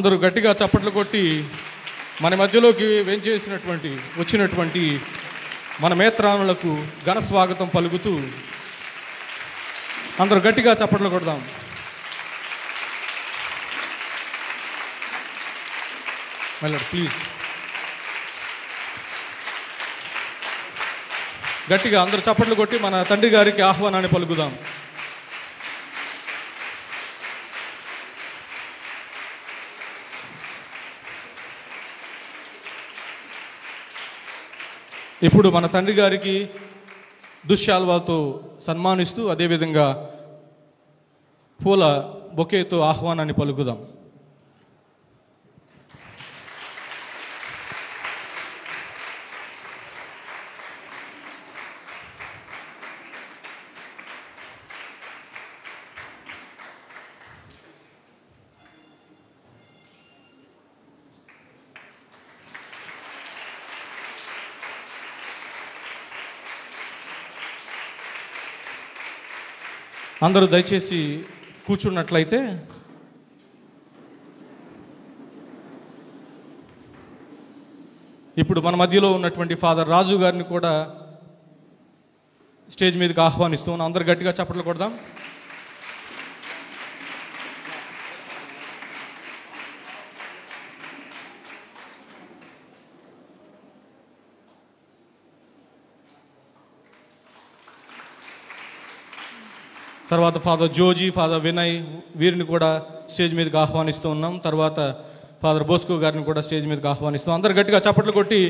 అందరూ గట్టిగా చప్పట్లు కొట్టి మన మధ్యలోకి వచ్చినటువంటి మన మేత్రానులకు ఘన స్వాగతం పలుకుతూ అందరూ గట్టిగా చప్పట్లు కొడదాం. ప్లీజ్ గట్టిగా అందరూ చప్పట్లు కొట్టి మన తండ్రి గారికి ఆహ్వానాన్ని పలుకుదాం. ఇప్పుడు మన తండ్రి గారికి దుశ్శాల్వాతో సన్మానిస్తూ అదేవిధంగా పూల బొకేతో ఆహ్వానాన్ని పలుకుదాం. అందరూ దయచేసి కూర్చున్నట్లయితే ఇప్పుడు మన మధ్యలో ఉన్నటువంటి ఫాదర్ రాజు గారిని కూడా స్టేజ్ మీదకి ఆహ్వానిస్తున్నాం. అందరు గట్టిగా చప్పట్లు కొడదాం. తర్వాత ఫాదర్ జోజీ, ఫాదర్ వినయ్ వీరిని కూడా స్టేజ్ మీదకి ఆహ్వానిస్తూ ఉన్నాం. తర్వాత ఫాదర్ బోస్కో గారిని కూడా స్టేజ్ మీదకి ఆహ్వానిస్తాం. అందరు గట్టిగా చప్పట్లు కొట్టి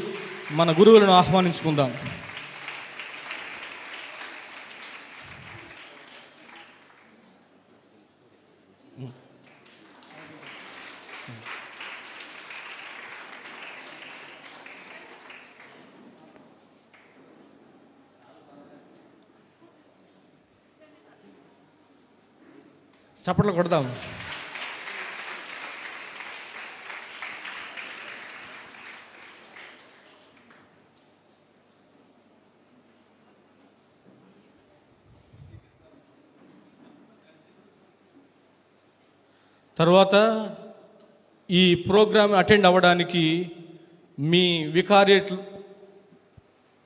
మన గురువులను ఆహ్వానించుకుందాం. చప్పట్లు కొడదాం. తర్వాత ఈ ప్రోగ్రామ్ అటెండ్ అవ్వడానికి మీ వికారియట్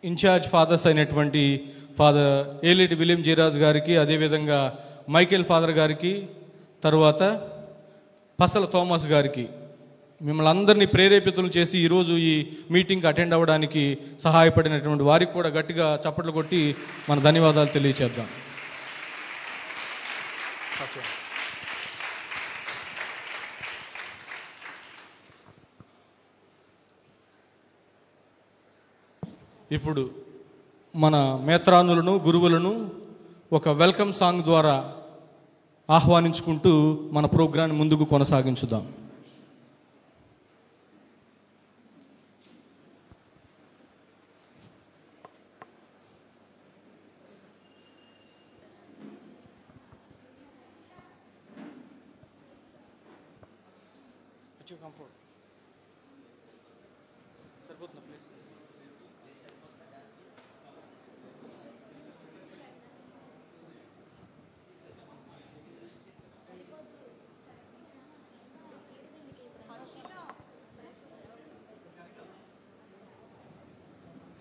ఇన్ఛార్జ్ ఫాదర్స్ అయినటువంటి ఫాదర్ ఏలేటి విలియం జీరాజ్ గారికి, అదేవిధంగా మైకేల్ ఫాదర్ గారికి, తర్వాత పసల థోమస్ గారికి మిమ్మల్ని అందరినీ ప్రేరేపితులు చేసి ఈరోజు ఈ మీటింగ్కి అటెండ్ అవ్వడానికి సహాయపడినటువంటి వారికి కూడా గట్టిగా చప్పట్లు కొట్టి మన ధన్యవాదాలు తెలియచేద్దాం. ఇప్పుడు మన మేత్రానులను, గురువులను ఒక వెల్కమ్ సాంగ్ ద్వారా ఆహ్వానించుకుంటూ మన ప్రోగ్రాం ముందుకు కొనసాగించుదాం.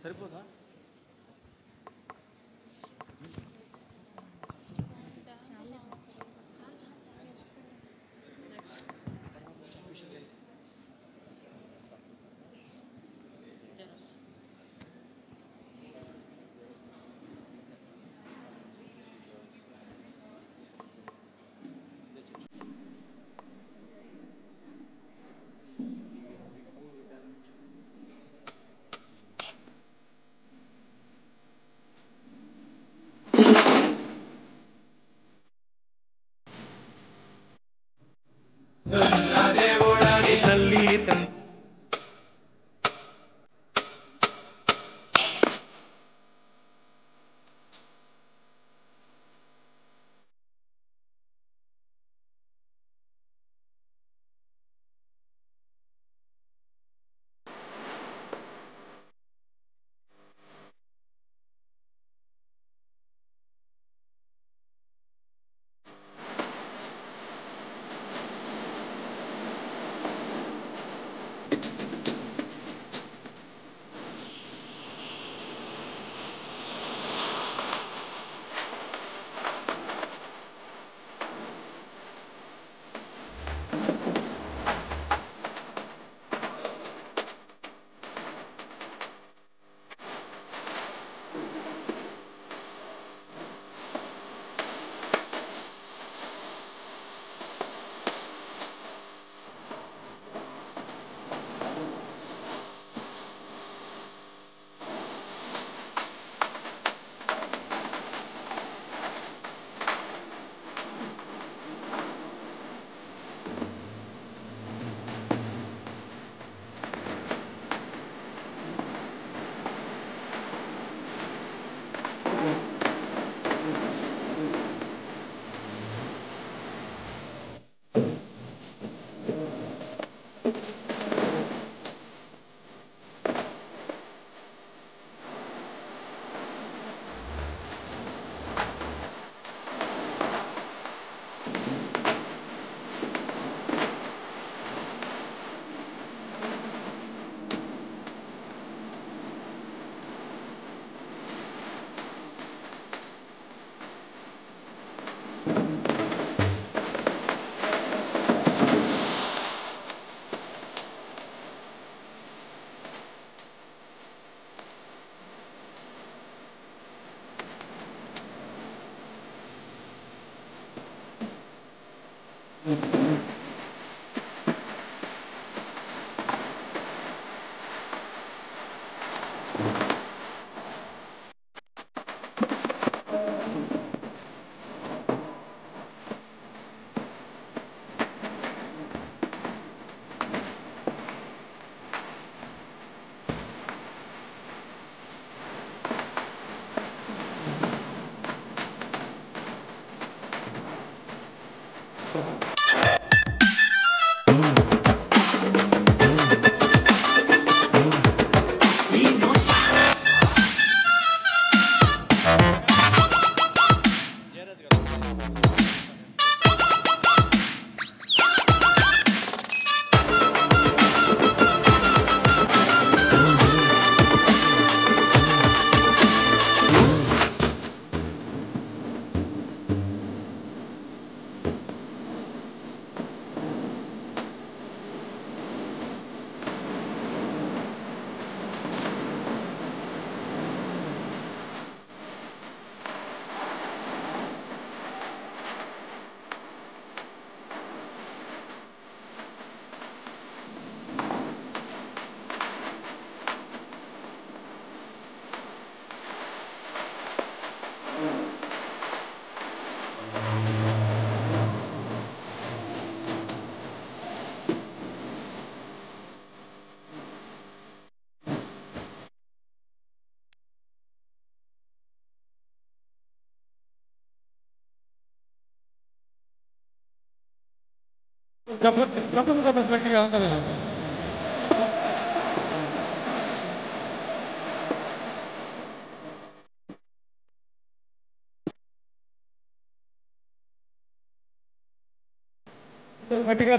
సరిపోదా? గట్టిగా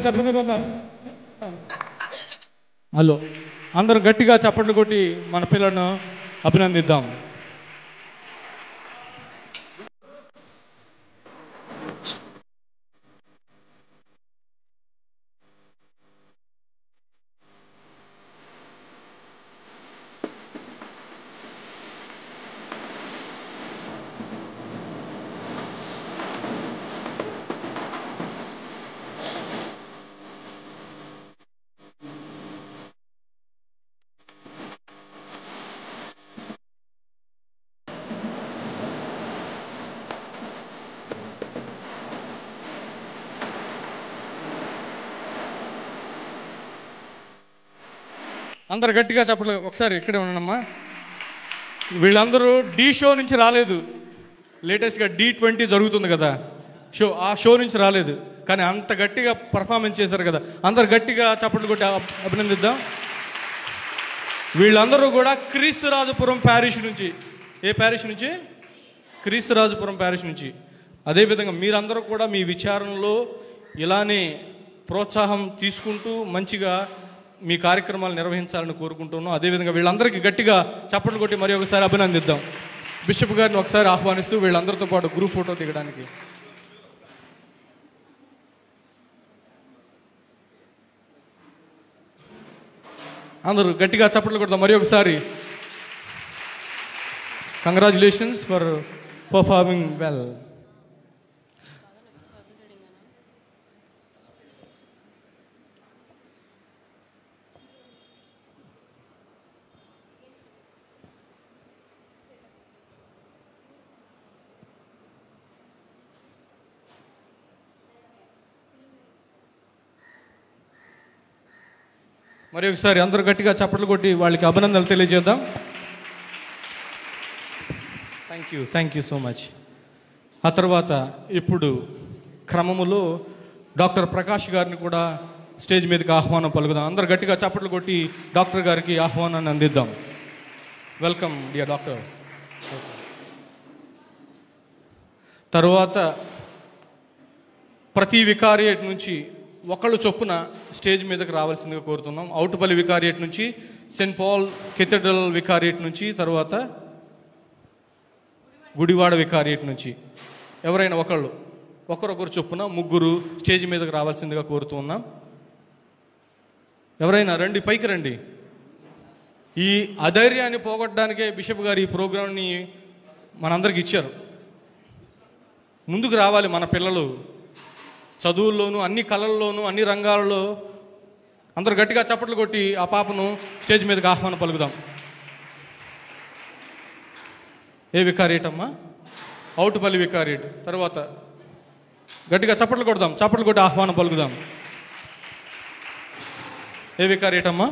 చెప్పండి. హలో, అందరూ గట్టిగా చప్పట్లు కొట్టి మన పిల్లలను అభినందిద్దాం. అందరు గట్టిగా చెప్పలు. ఒకసారి ఇక్కడే ఉన్నానమ్మా. వీళ్ళందరూ డి షో నుంచి రాలేదు. లేటెస్ట్గా D20 జరుగుతుంది కదా షో, ఆ షో నుంచి రాలేదు, కానీ అంత గట్టిగా పర్ఫార్మెన్స్ చేశారు కదా. అందరు గట్టిగా చప్పట్లు కొట్టి అభినందిద్దాం. వీళ్ళందరూ కూడా క్రీస్తురాజపురం ప్యారిష్ నుంచి. ఏ ప్యారిష్ నుంచి? క్రీస్తురాజపురం ప్యారిష్ నుంచి. అదేవిధంగా మీరందరూ కూడా మీ విచారణలో ఇలానే ప్రోత్సాహం తీసుకుంటూ మంచిగా మీ కార్యక్రమాలు నిర్వహించాలని కోరుకుంటున్నాం. అదేవిధంగా వీళ్ళందరికీ గట్టిగా చప్పట్లు కొట్టి మరి ఒకసారి అభినందిద్దాం. బిషప్ గారిని ఒకసారి ఆహ్వానిస్తూ వీళ్ళందరితో పాటు గ్రూప్ ఫోటో దిగడానికి. అందరూ గట్టిగా చప్పట్లు కొడతాం మరి ఒకసారి. Congratulations for performing well. మరి ఒకసారి అందరూ గట్టిగా చప్పట్లు కొట్టి వాళ్ళకి అభినందనలు తెలియజేద్దాం. Thank you so much. ఆ తర్వాత ఇప్పుడు క్రమములో డాక్టర్ ప్రకాష్ గారిని కూడా స్టేజ్ మీదకి ఆహ్వానం పలుకుదాం. అందరు గట్టిగా చప్పట్లు కొట్టి డాక్టర్ గారికి ఆహ్వానాన్ని అందిద్దాం. Welcome dear doctor. తరువాత ప్రతి వికారియేట్ నుంచి ఒకళ్ళు చొప్పున స్టేజ్ మీదకి రావాల్సిందిగా కోరుతున్నాం. అవుటుపల్లి వికారియేట్ నుంచి, సెయింట్ పాల్ కెథీడ్రల్ వికారియేట్ నుంచి, తర్వాత గుడివాడ వికారియేట్ నుంచి ఎవరైనా ఒకరొకరు చొప్పున ముగ్గురు స్టేజ్ మీదకి రావాల్సిందిగా కోరుతూ ఉన్నాం. ఎవరైనా రండి, పైకి రండి. ఈ అధైర్యాన్ని పోగొట్టడానికే బిషప్ గారు ఈ ప్రోగ్రాంని మనందరికి ఇచ్చారు. ముందుకు రావాలి మన పిల్లలు. చదువుల్లోనూ, అన్ని కళల్లోనూ, అన్ని రంగాల్లో అందరూ గట్టిగా చప్పట్లు కొట్టి ఆ పాపను స్టేజ్ మీదకి ఆహ్వానం పలుకుదాం. ఏ వికారియట్ అమ్మా? అవుటుపల్లి వికారియట్. తర్వాత గట్టిగా చప్పట్లు కొడదాం, చప్పట్లు కొట్టి ఆహ్వానం పలుకుదాం. ఏ వికారియట్ అమ్మా?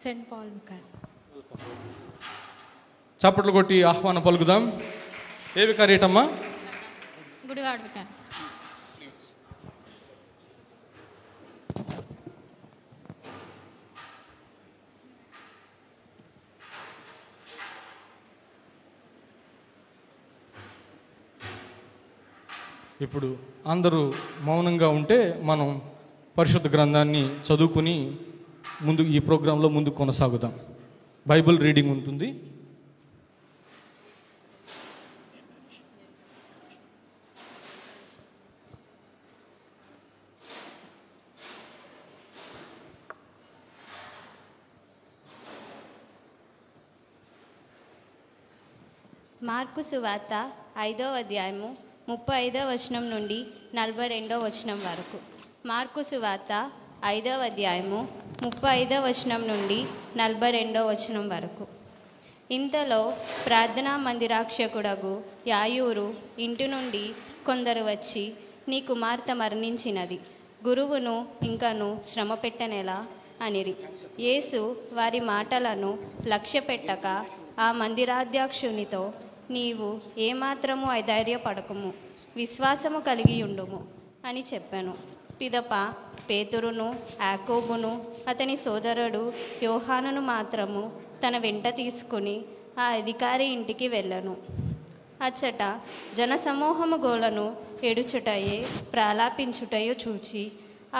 Saint Paul vicar. చప్పట్లు కొట్టి ఆహ్వానం పలుకుదాం. ఏ వికారియట్ అమ్మా? గుడివాడ వికార్. ఇప్పుడు అందరూ మౌనంగా ఉంటే మనం పరిశుద్ధ గ్రంథాన్ని చదువుకుని ఈ ప్రోగ్రాంలో ముందుకు కొనసాగుదాం. బైబిల్ రీడింగ్ ఉంటుంది. మార్కు సువార్త 5వ అధ్యాయము 35వ వచనం నుండి 42వ వచనం వరకు. మార్కు సువార్త 5వ అధ్యాయము 35వ వచనం నుండి 42వ వచనం వరకు. ఇంతలో ప్రార్థనా మందిరాక్షకుడగు యాయూరు ఇంటి నుండి కొందరు వచ్చి, నీ కుమార్తె మరణించినది, గురువును ఇంకను శ్రమ పెట్టనేలా అనిరి. యేసు వారి మాటలను లక్ష్యపెట్టక ఆ మందిరాధ్యక్షునితో, నీవు ఏమాత్రము అధైర్యపడకుము, విశ్వాసము కలిగి ఉండుము అని చెప్పాను. పిదప పేతురును, యాకోబును, అతని సోదరుడు యోహానును మాత్రము తన వెంట తీసుకుని ఆ అధికారి ఇంటికి వెళ్ళను. అచ్చట జనసమూహము గోలను ఎడుచుటయే ప్రాలాపించుటయో చూచి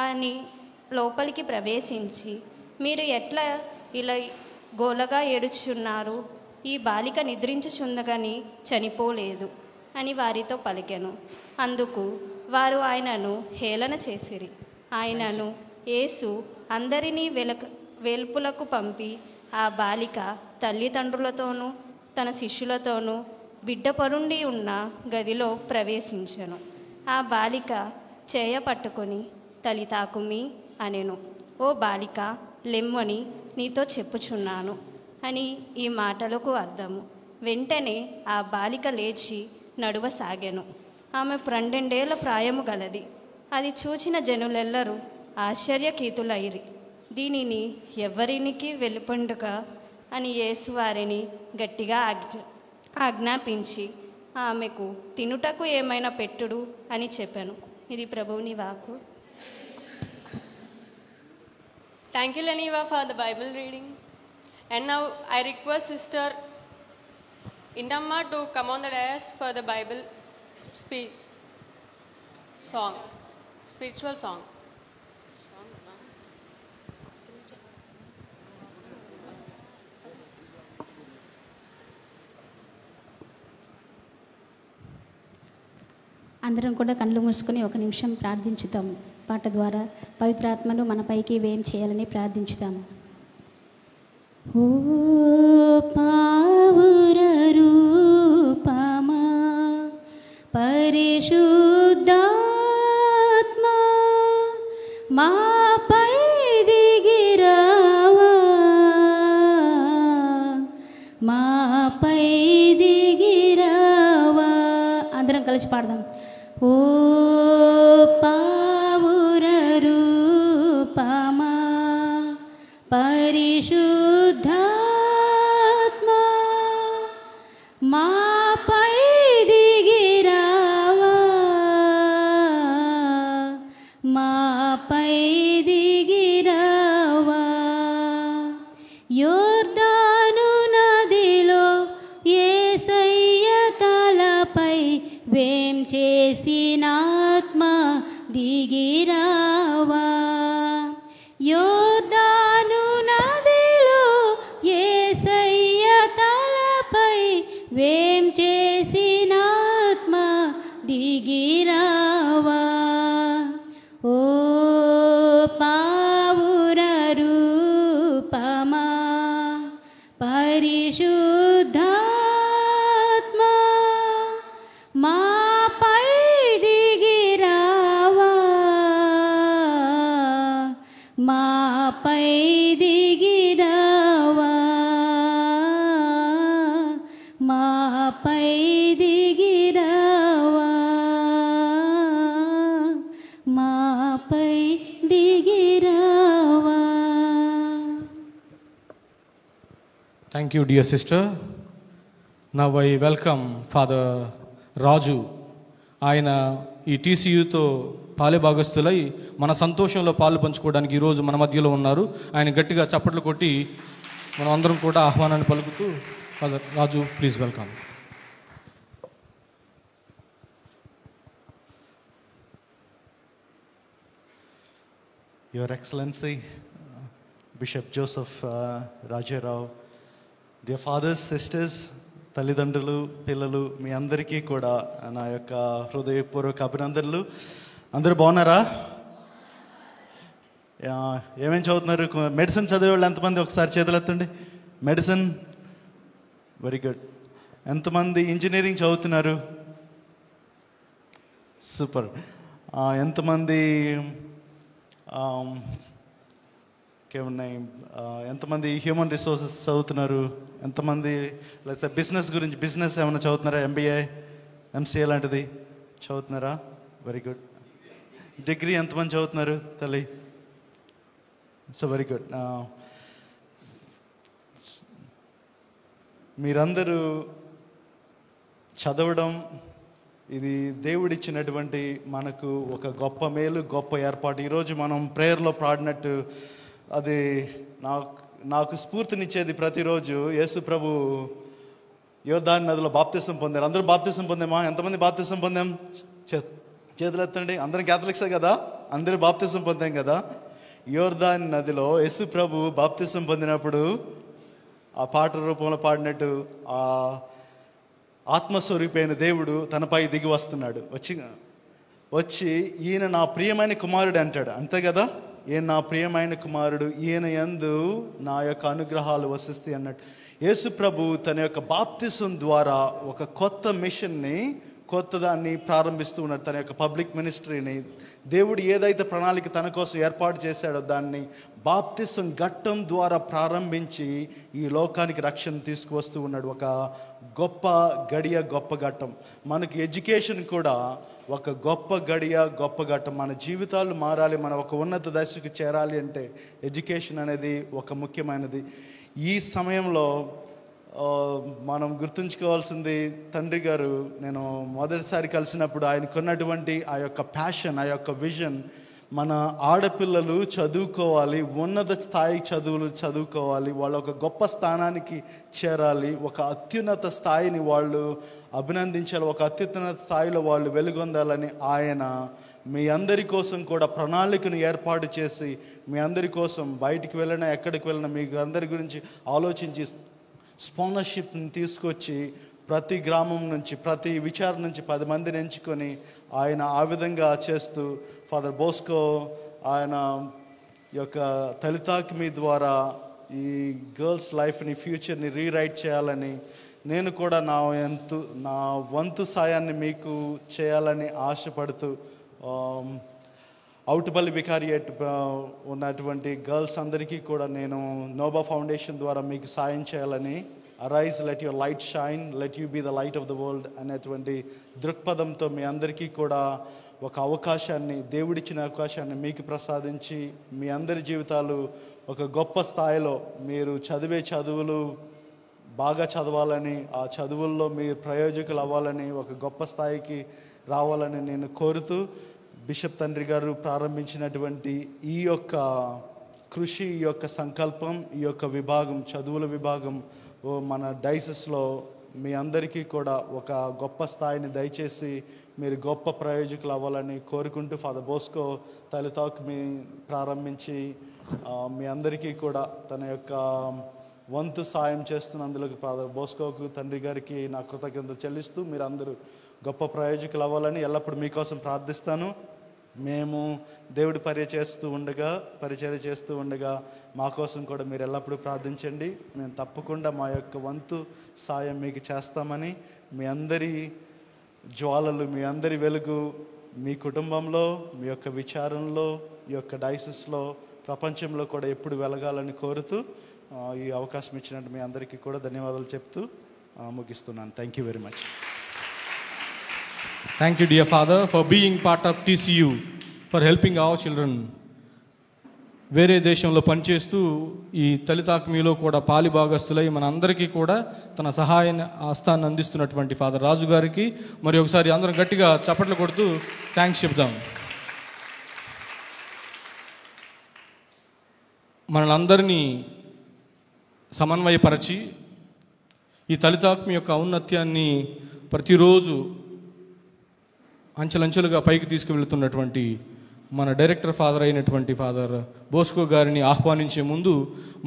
అని లోపలికి ప్రవేశించి, మీరు ఎట్లా ఇలా గోలగా ఏడుచున్నారు? ఈ బాలిక నిద్రించుచుందగని చనిపోలేదు అని వారితో పలికెను. అందుకు వారు ఆయనను హేళన చేసిరి. ఆయనను యేసు అందరినీ వెలుపులకు పంపి ఆ బాలిక తల్లిదండ్రులతోనూ తన శిష్యులతోనూ బిడ్డ పరుండి ఉన్న గదిలో ప్రవేశించెను. ఆ బాలిక చేయ పట్టుకొని తలితాకుమి అనెను. ఓ బాలిక, లెమ్మని నీతో చెప్పుచున్నాను అని ఈ మాటలకు అర్థము. వెంటనే ఆ బాలిక లేచి నడువసాగెను. ఆమె 12 ప్రాయము గలది. అది చూచిన జనులెల్లరూ ఆశ్చర్యకీతులైరి. దీనిని ఎవరికి వెలుపండుక అని యేసు వారిని గట్టిగా ఆజ్ఞాపించి, ఆమెకు తినుటకు ఏమైనా పెట్టుడు అని చెప్పాను. ఇది ప్రభువుని వాక్కు. Thank you, Leniva, for the Bible reading. And now I request Sister Indamma to come on the dais for the Bible song, spiritual song. అందరం కూడా కళ్ళు మూసుకొని ఒక నిమిషం ప్రార్థించుతాము. పాట ద్వారా పవిత్రాత్మను మన పైకి వేయం చేయాలని ప్రార్థించుతాము. ఓ పావుర రూపమా పరిశుద్ధాత్మా మాపై దిగిరావా, మాపై దిగిరావా. అందరం కలిసి పాడదాం. ఓ పావుర రూపమా పరిశుద్ధాత్మా మాపై దిగిరావా, మాపై దిగిరావా. యోర్దాను నదిలో యేసయ్య తలపై వేం చేసిన ఆత్మ దిగిరావా. యోర్దాను నదిలో యేసయ్య తలపై వేం చేసిన ఆత్మ దిగిరావా. ఓ మాపై దిగిరావా, మాపై దిగిరావా, మాపై దిగిరావా. Thank you dear sister. Now I welcome father రాజు. ఆయన ఈ టీసీయూతో పాలే భాగస్థులై మన సంతోషంలో పాలు పంచుకోవడానికి ఈరోజు మన మధ్యలో ఉన్నారు. ఆయన గట్టిగా చప్పట్లు కొట్టి మనం అందరం కూడా ఆహ్వానాన్ని పలుకుతూ, father Raju please welcome. Your Excellency, Bishop Joseph Rajarao, dear fathers, sisters, తల్లిదండ్రులు, పిల్లలు, మీ అందరికీ కూడా నా యొక్క హృదయపూర్వక అభినందనలు. అందరూ బాగున్నారా? ఏమేమి చదువుతున్నారు? మెడిసిన్ చదివేవాళ్ళు ఎంతమంది ఒకసారి చేతులు ఎత్తండి. Medicine, very good. ఎంతమంది ఇంజనీరింగ్ చదువుతున్నారు? సూపర్. ఎంతమంది ఇంకేమున్నాయి? ఎంతమంది హ్యూమన్ రిసోర్సెస్ చదువుతున్నారు? ఎంతమంది లేకపోతే బిజినెస్ గురించి, బిజినెస్ ఏమైనా చదువుతున్నారా? MBA, MCA లాంటిది చదువుతున్నారా? Very good. డిగ్రీ ఎంతమంది చదువుతున్నారు తల్లి? So very good. మీరందరూ చదవడం ఇది దేవుడిచ్చినటువంటి మనకు ఒక గొప్ప మేలు, గొప్ప ఏర్పాటు. ఈరోజు మనం ప్రేయర్లో పాడినట్టు అది నాకు స్ఫూర్తినిచ్చేది. ప్రతిరోజు యేసు ప్రభు యోర్దాను నదిలో బాప్తిసం పొందారు. అందరూ బాప్తిసం పొందామా? ఎంతమంది బాప్తిసం పొందాం? చేతులు ఎత్తండి. అందరం క్యాథలిక్సే కదా, అందరూ బాప్తిసం పొందాం కదా. యోర్దాను నదిలో యేసు ప్రభు బాప్తిసం పొందినప్పుడు ఆ పాట రూపంలో పాడినట్టు ఆ ఆత్మస్వరూపైన దేవుడు తనపై దిగి వస్తున్నాడు. వచ్చి ఈయన నా ప్రియమైన కుమారుడు అంటాడు. అంతే కదా, ఈయన నా ప్రియమైన కుమారుడు, ఈయన యందు నా యొక్క అనుగ్రహాలు వసిస్తాయి అన్నట్టు. యేసు ప్రభు తన యొక్క బాప్తిసం ద్వారా ఒక కొత్త మిషన్ని, కొత్త దాన్ని ప్రారంభిస్తూ ఉన్నాడు. తన యొక్క పబ్లిక్ మినిస్ట్రీని దేవుడు ఏదైతే ప్రణాళిక తన కోసం ఏర్పాటు చేశాడో దాన్ని బాప్తిసం ఘట్టం ద్వారా ప్రారంభించి ఈ లోకానికి రక్షణ తీసుకువస్తూ ఉన్నాడు. ఒక గొప్ప గడియ, గొప్ప ఘట్టం. మనకి ఎడ్యుకేషన్ కూడా ఒక గొప్ప గడియ, గొప్ప ఘట్టం. మన జీవితాలు మారాలి, మన ఒక ఉన్నత దశకు చేరాలి అంటే ఎడ్యుకేషన్ అనేది ఒక ముఖ్యమైనది. ఈ సమయంలో మనం గుర్తుంచుకోవాల్సింది, తండ్రి గారు నేను మొదటిసారి కలిసినప్పుడు ఆయనకున్నటువంటి ఆ యొక్క ప్యాషన్, ఆ యొక్క విజన్, మన ఆడపిల్లలు చదువుకోవాలి, ఉన్నత స్థాయి చదువులు చదువుకోవాలి, వాళ్ళు ఒక గొప్ప స్థానానికి చేరాలి, ఒక అత్యున్నత స్థాయిని వాళ్ళు అభినందించాలి, ఒక అత్యున్నత స్థాయిలో వాళ్ళు వెలుగొందాలని ఆయన మీ అందరి కోసం కూడా ప్రణాళికను ఏర్పాటు చేసి, మీ అందరి కోసం బయటికి వెళ్ళినా ఎక్కడికి వెళ్ళినా మీ అందరి గురించి ఆలోచించి స్పాన్సర్షిప్ని తీసుకొచ్చి ప్రతి గ్రామం నుంచి, ప్రతి విచారణ నుంచి 10 మందిని ఎంచుకొని ఆయన ఆ విధంగా చేస్తూ, ఫాదర్ బోస్కో ఆయన యొక్క తలితాకిమి ద్వారా ఈ గర్ల్స్ లైఫ్ని, ఫ్యూచర్ని రీరైట్ చేయాలని, నేను కూడా నా వంతు సాయాన్ని మీకు చేయాలని ఆశపడుతూ అవుట్పల్లి వికారియేట్ ఉన్నటువంటి గర్ల్స్ అందరికీ కూడా నేను నోబా ఫౌండేషన్ ద్వారా మీకు సాయం చేయాలని, arise, let your light shine, let you be the light of the world అనేటువంటి దృక్పథంతో మీ అందరికీ కూడా ఒక అవకాశాన్ని, దేవుడిచ్చిన అవకాశాన్ని మీకు ప్రసాదించి మీ అందరి జీవితాలు ఒక గొప్ప స్థాయిలో, మీరు చదివే చదువులు బాగా చదవాలని, ఆ చదువుల్లో మీరు ప్రయోజకులు అవ్వాలని, ఒక గొప్ప స్థాయికి రావాలని నేను కోరుతూ, బిషప్ తండ్రి గారు ప్రారంభించినటువంటి ఈ యొక్క కృషి, ఈ యొక్క సంకల్పం, ఈ యొక్క విభాగం, చదువుల విభాగం మన డైసెస్లో మీ అందరికీ కూడా ఒక గొప్ప స్థాయిని దయచేసి మీరు గొప్ప ప్రయోజకులు అవ్వాలని కోరుకుంటూ, ఫాదర్ బోస్కో తలితాక్ మీ ప్రారంభించి మీ అందరికీ కూడా తన యొక్క వంతు సాయం చేస్తున్నందుకు ఫాదర్ బోస్కోకు, తండ్రి గారికి నా కృతజ్ఞతలు చెల్లిస్తూ, మీరు అందరూ గొప్ప ప్రయోజకులు అవ్వాలని ఎల్లప్పుడూ మీకోసం ప్రార్థిస్తాను. మేము దేవుడి పరిచర్య చేస్తూ ఉండగా మా కోసం కూడా మీరు ఎల్లప్పుడూ ప్రార్థించండి. మేము తప్పకుండా మా యొక్క వంతు సాయం మీకు చేస్తామని, మీ అందరి జ్వాలలు, మీ అందరి వెలుగు మీ కుటుంబంలో, మీ యొక్క విచారంలో, ఈ యొక్క డైసిస్లో ప్రపంచంలో కూడా ఎప్పుడు వెలగాలని కోరుతూ ఈ అవకాశం ఇచ్చినట్టు మీ అందరికీ కూడా ధన్యవాదాలు చెప్తూ ముగిస్తున్నాను. Thank you very much. Thank you, dear Father, for being part of TCU, for helping our children. వేరే దేశంలో పనిచేస్తూ ఈ తలితాక్మీలో కూడా పాలిభాగస్తులై మన అందరికీ కూడా తన సహాయ హస్తాన్ని అందిస్తున్నటువంటి ఫాదర్ రాజు గారికి మరి ఒకసారి అందరం గట్టిగా చప్పట్లు కొడుతూ థ్యాంక్స్ చెప్దాం. మనలందరినీ సమన్వయపరచి ఈ తలితాక్మి యొక్క ఔన్నత్యాన్ని ప్రతిరోజు అంచెలంచెలుగా పైకి తీసుకువెళ్తున్నటువంటి మన డైరెక్టర్ ఫాదర్ అయినటువంటి ఫాదర్ బోస్కో గారిని ఆహ్వానించే ముందు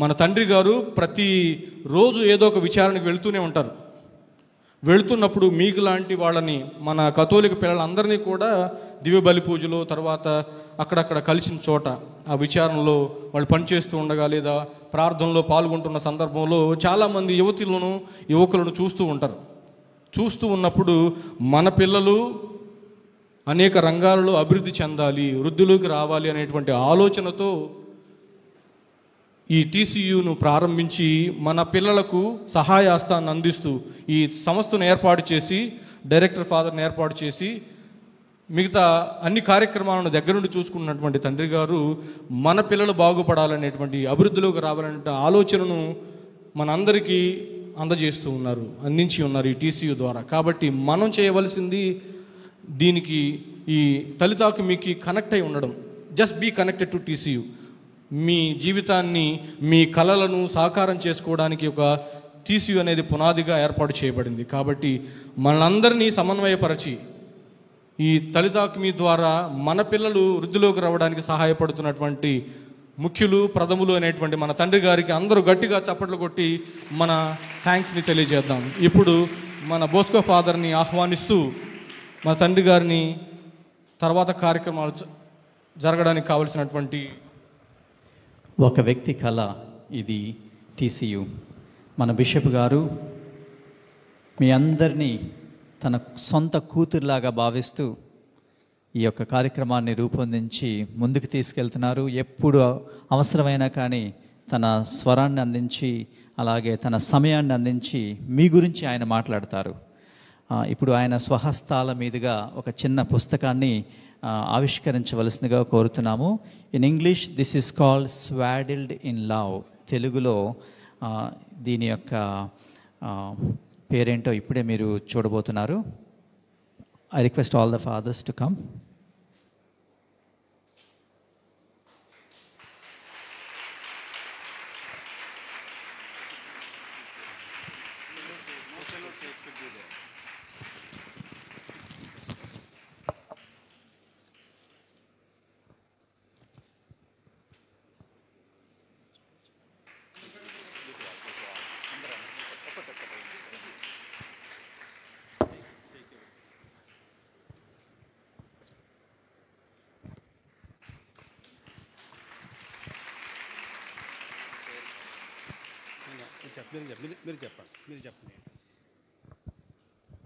మన తండ్రి గారు ప్రతిరోజు ఏదో ఒక విచారణకు వెళ్తూనే ఉంటారు. వెళుతున్నప్పుడు మీకు లాంటి వాళ్ళని మన కథోలిక పిల్లలందరినీ కూడా దివ్య బలి పూజలో తర్వాత అక్కడక్కడ కలిసిన చోట ఆ విచారణలో వాళ్ళు పనిచేస్తూ ఉండగా లేదా ప్రార్థనలో పాల్గొంటున్న సందర్భంలో చాలామంది యువకులను చూస్తూ ఉంటారు. చూస్తూ ఉన్నప్పుడు మన పిల్లలు అనేక రంగాలలో అభివృద్ధి చెందాలి, వృద్ధిలోకి రావాలి అనేటువంటి ఆలోచనతో ఈ TCUను ప్రారంభించి మన పిల్లలకు సహాయ హస్తాన్ని అందిస్తూ ఈ సంస్థను ఏర్పాటు చేసి డైరెక్టర్ ఫాదర్ని ఏర్పాటు చేసి మిగతా అన్ని కార్యక్రమాలను దగ్గర నుండి చూసుకున్నటువంటి తండ్రి గారు మన పిల్లలు బాగుపడాలనేటువంటి అభివృద్ధిలోకి రావాలనే ఆలోచనను మనందరికీ అందజేస్తూ ఉన్నారు, అందించి ఉన్నారు ఈ TCU ద్వారా. కాబట్టి మనం చేయవలసింది దీనికి ఈ తలితాక్మికి కనెక్ట్ అయి ఉండడం. Just be connected to TCU. మీ జీవితాన్ని మీ కలలను సాకారం చేసుకోవడానికి ఒక TCU అనేది పునాదిగా ఏర్పాటు చేయబడింది. కాబట్టి మనందరినీ సమన్వయపరచి ఈ తలితాక్మి ద్వారా మన పిల్లలు వృద్ధిలోకి రావడానికి సహాయపడుతున్నటువంటి ముఖ్యులు ప్రథములు అనేటువంటి మన తండ్రి గారికి అందరూ గట్టిగా చప్పట్లు కొట్టి మన థ్యాంక్స్ని తెలియజేద్దాం. ఇప్పుడు మన బోస్కో ఫాదర్ని ఆహ్వానిస్తూ మన తండ్రి గారిని తర్వాత కార్యక్రమాలు జరగడానికి కావలసినటువంటి ఒక వ్యక్తి కళ ఇది TCU. మన బిషప్ గారు మీ అందరినీ తన సొంత కూతురులాగా భావిస్తూ ఈ యొక్క కార్యక్రమాన్ని రూపొందించి ముందుకు తీసుకెళ్తున్నారు. ఎప్పుడు అవసరమైనా కానీ తన స్వరాన్ని అందించి అలాగే తన సమయాన్ని అందించి మీ గురించి ఆయన మాట్లాడతారు. ఇప్పుడు ఆయన స్వహస్తాల మీదుగా ఒక చిన్న పుస్తకాన్ని ఆవిష్కరించవలసిందిగా కోరుతున్నాము. In English this is called స్వాడిల్డ్ in love. తెలుగులో దీని యొక్క పేరేంటో ఇప్పుడే మీరు చూడబోతున్నారు. I request all the fathers to come.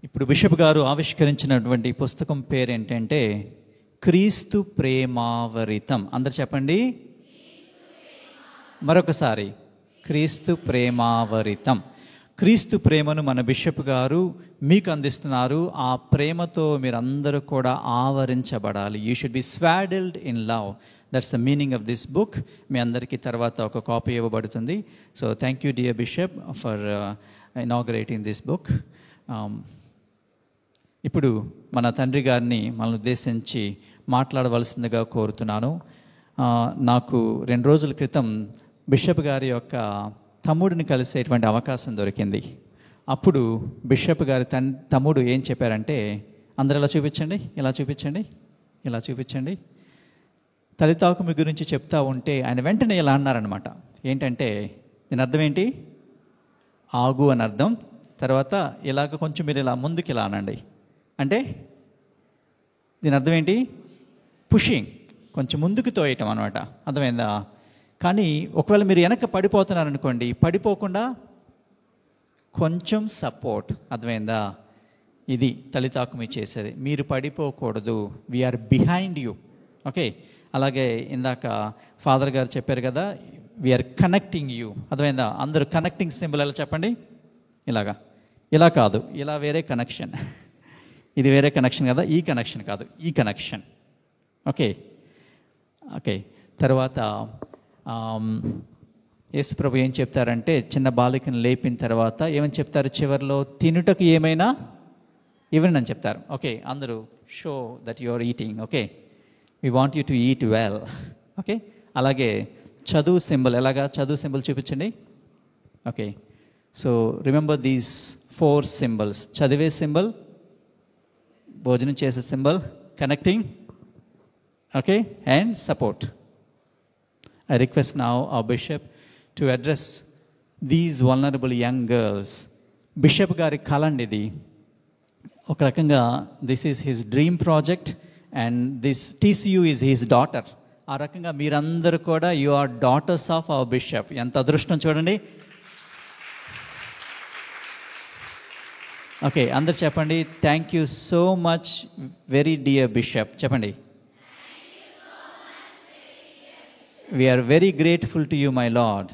ఇప్పుడు బిషప్ గారు ఆవిష్కరించినటువంటి పుస్తకం పేరు ఏంటంటే క్రీస్తు ప్రేమావరితం. అందరు చెప్పండి మరొకసారి, క్రీస్తు ప్రేమావరితం. క్రీస్తు ప్రేమను మన బిషప్ గారు మీకు అందిస్తున్నారు. ఆ ప్రేమతో మీరందరూ కూడా ఆవరించబడాలి. You should be స్వాడిల్డ్ in love. That's the meaning of this book. మీ అందరికీ తర్వాత ఒక కాపీ ఇవ్వబడుతుంది. So thank you dear bishop for inaugurating this book. ఇప్పుడు మన తండ్రి గారిని మనల్ని ఉద్దేశించి మాట్లాడవలసిందిగా కోరుతున్నాను. నాకు 2 రోజుల క్రితం బిషప్ గారి యొక్క తమ్ముడిని కలిసేటువంటి అవకాశం దొరికింది. అప్పుడు బిషప్ గారి తమ్ముడు ఏం చెప్పారంటే, అందరు ఇలా చూపించండి, ఇలా చూపించండి, ఇలా చూపించండి. తలితాకుమి గురించి చెప్తా ఉంటే ఆయన వెంటనే ఇలా అన్నారనమాట. ఏంటంటే దీని అర్థం ఏంటి? ఆగు అని అర్థం. తర్వాత ఇలాగ కొంచెం మీరు ఇలా ముందుకు ఇలా అనండి. అంటే దీని అర్థం ఏంటి? పుషింగ్, కొంచెం ముందుకు తోయటం అనమాట. అర్థమైందా? కానీ ఒకవేళ మీరు వెనక్కి పడిపోతున్నారనుకోండి, పడిపోకుండా కొంచెం సపోర్ట్. అర్థమైందా? ఇది తలితాకుమి చేసేది. మీరు పడిపోకూడదు. We are behind you. ఓకే, అలాగే ఇందాక ఫాదర్ గారు చెప్పారు కదా, వీఆర్ కనెక్టింగ్ యూ. అర్థమైందా? అందరూ కనెక్టింగ్ సింబల్ ఎలా చెప్పండి? ఇలాగా. ఇలా కాదు, ఇలా వేరే కనెక్షన్. ఇది వేరే కనెక్షన్ కదా, ఈ కనెక్షన్ కాదు, ఈ కనెక్షన్. Okay okay. తర్వాత యేసు ప్రభు ఏం చెప్తారంటే, చిన్న బాలికను లేపిన తర్వాత ఏమని చెప్తారు చివరిలో? తినుటకు ఏమైనా ఇవ్వండి అని చెప్తారు. ఓకే, అందరూ show that you are eating. Okay, we want you to eat well. Okay, అలాగే చదువు సింబల్. ఎలాగా చదువు సింబల్ చూపించండి. Okay, so remember these 4 symbols. చదివే సింబల్, భోజనం చేసే symbol, connecting, okay, and support. I request now our bishop to address these vulnerable young girls. Bishop గారి కళ అండి ఇది. ఒక రకంగా this is his dream project and this TCU is his daughter. ఆ రకంగా మీరందరూ కూడా you are daughters of our bishop. ఎంత అదృష్టం చూడండి. ఓకే, అందరు చెప్పండి, thank you so much very dear bishop. చెప్పండి. We are very grateful to you, my Lord.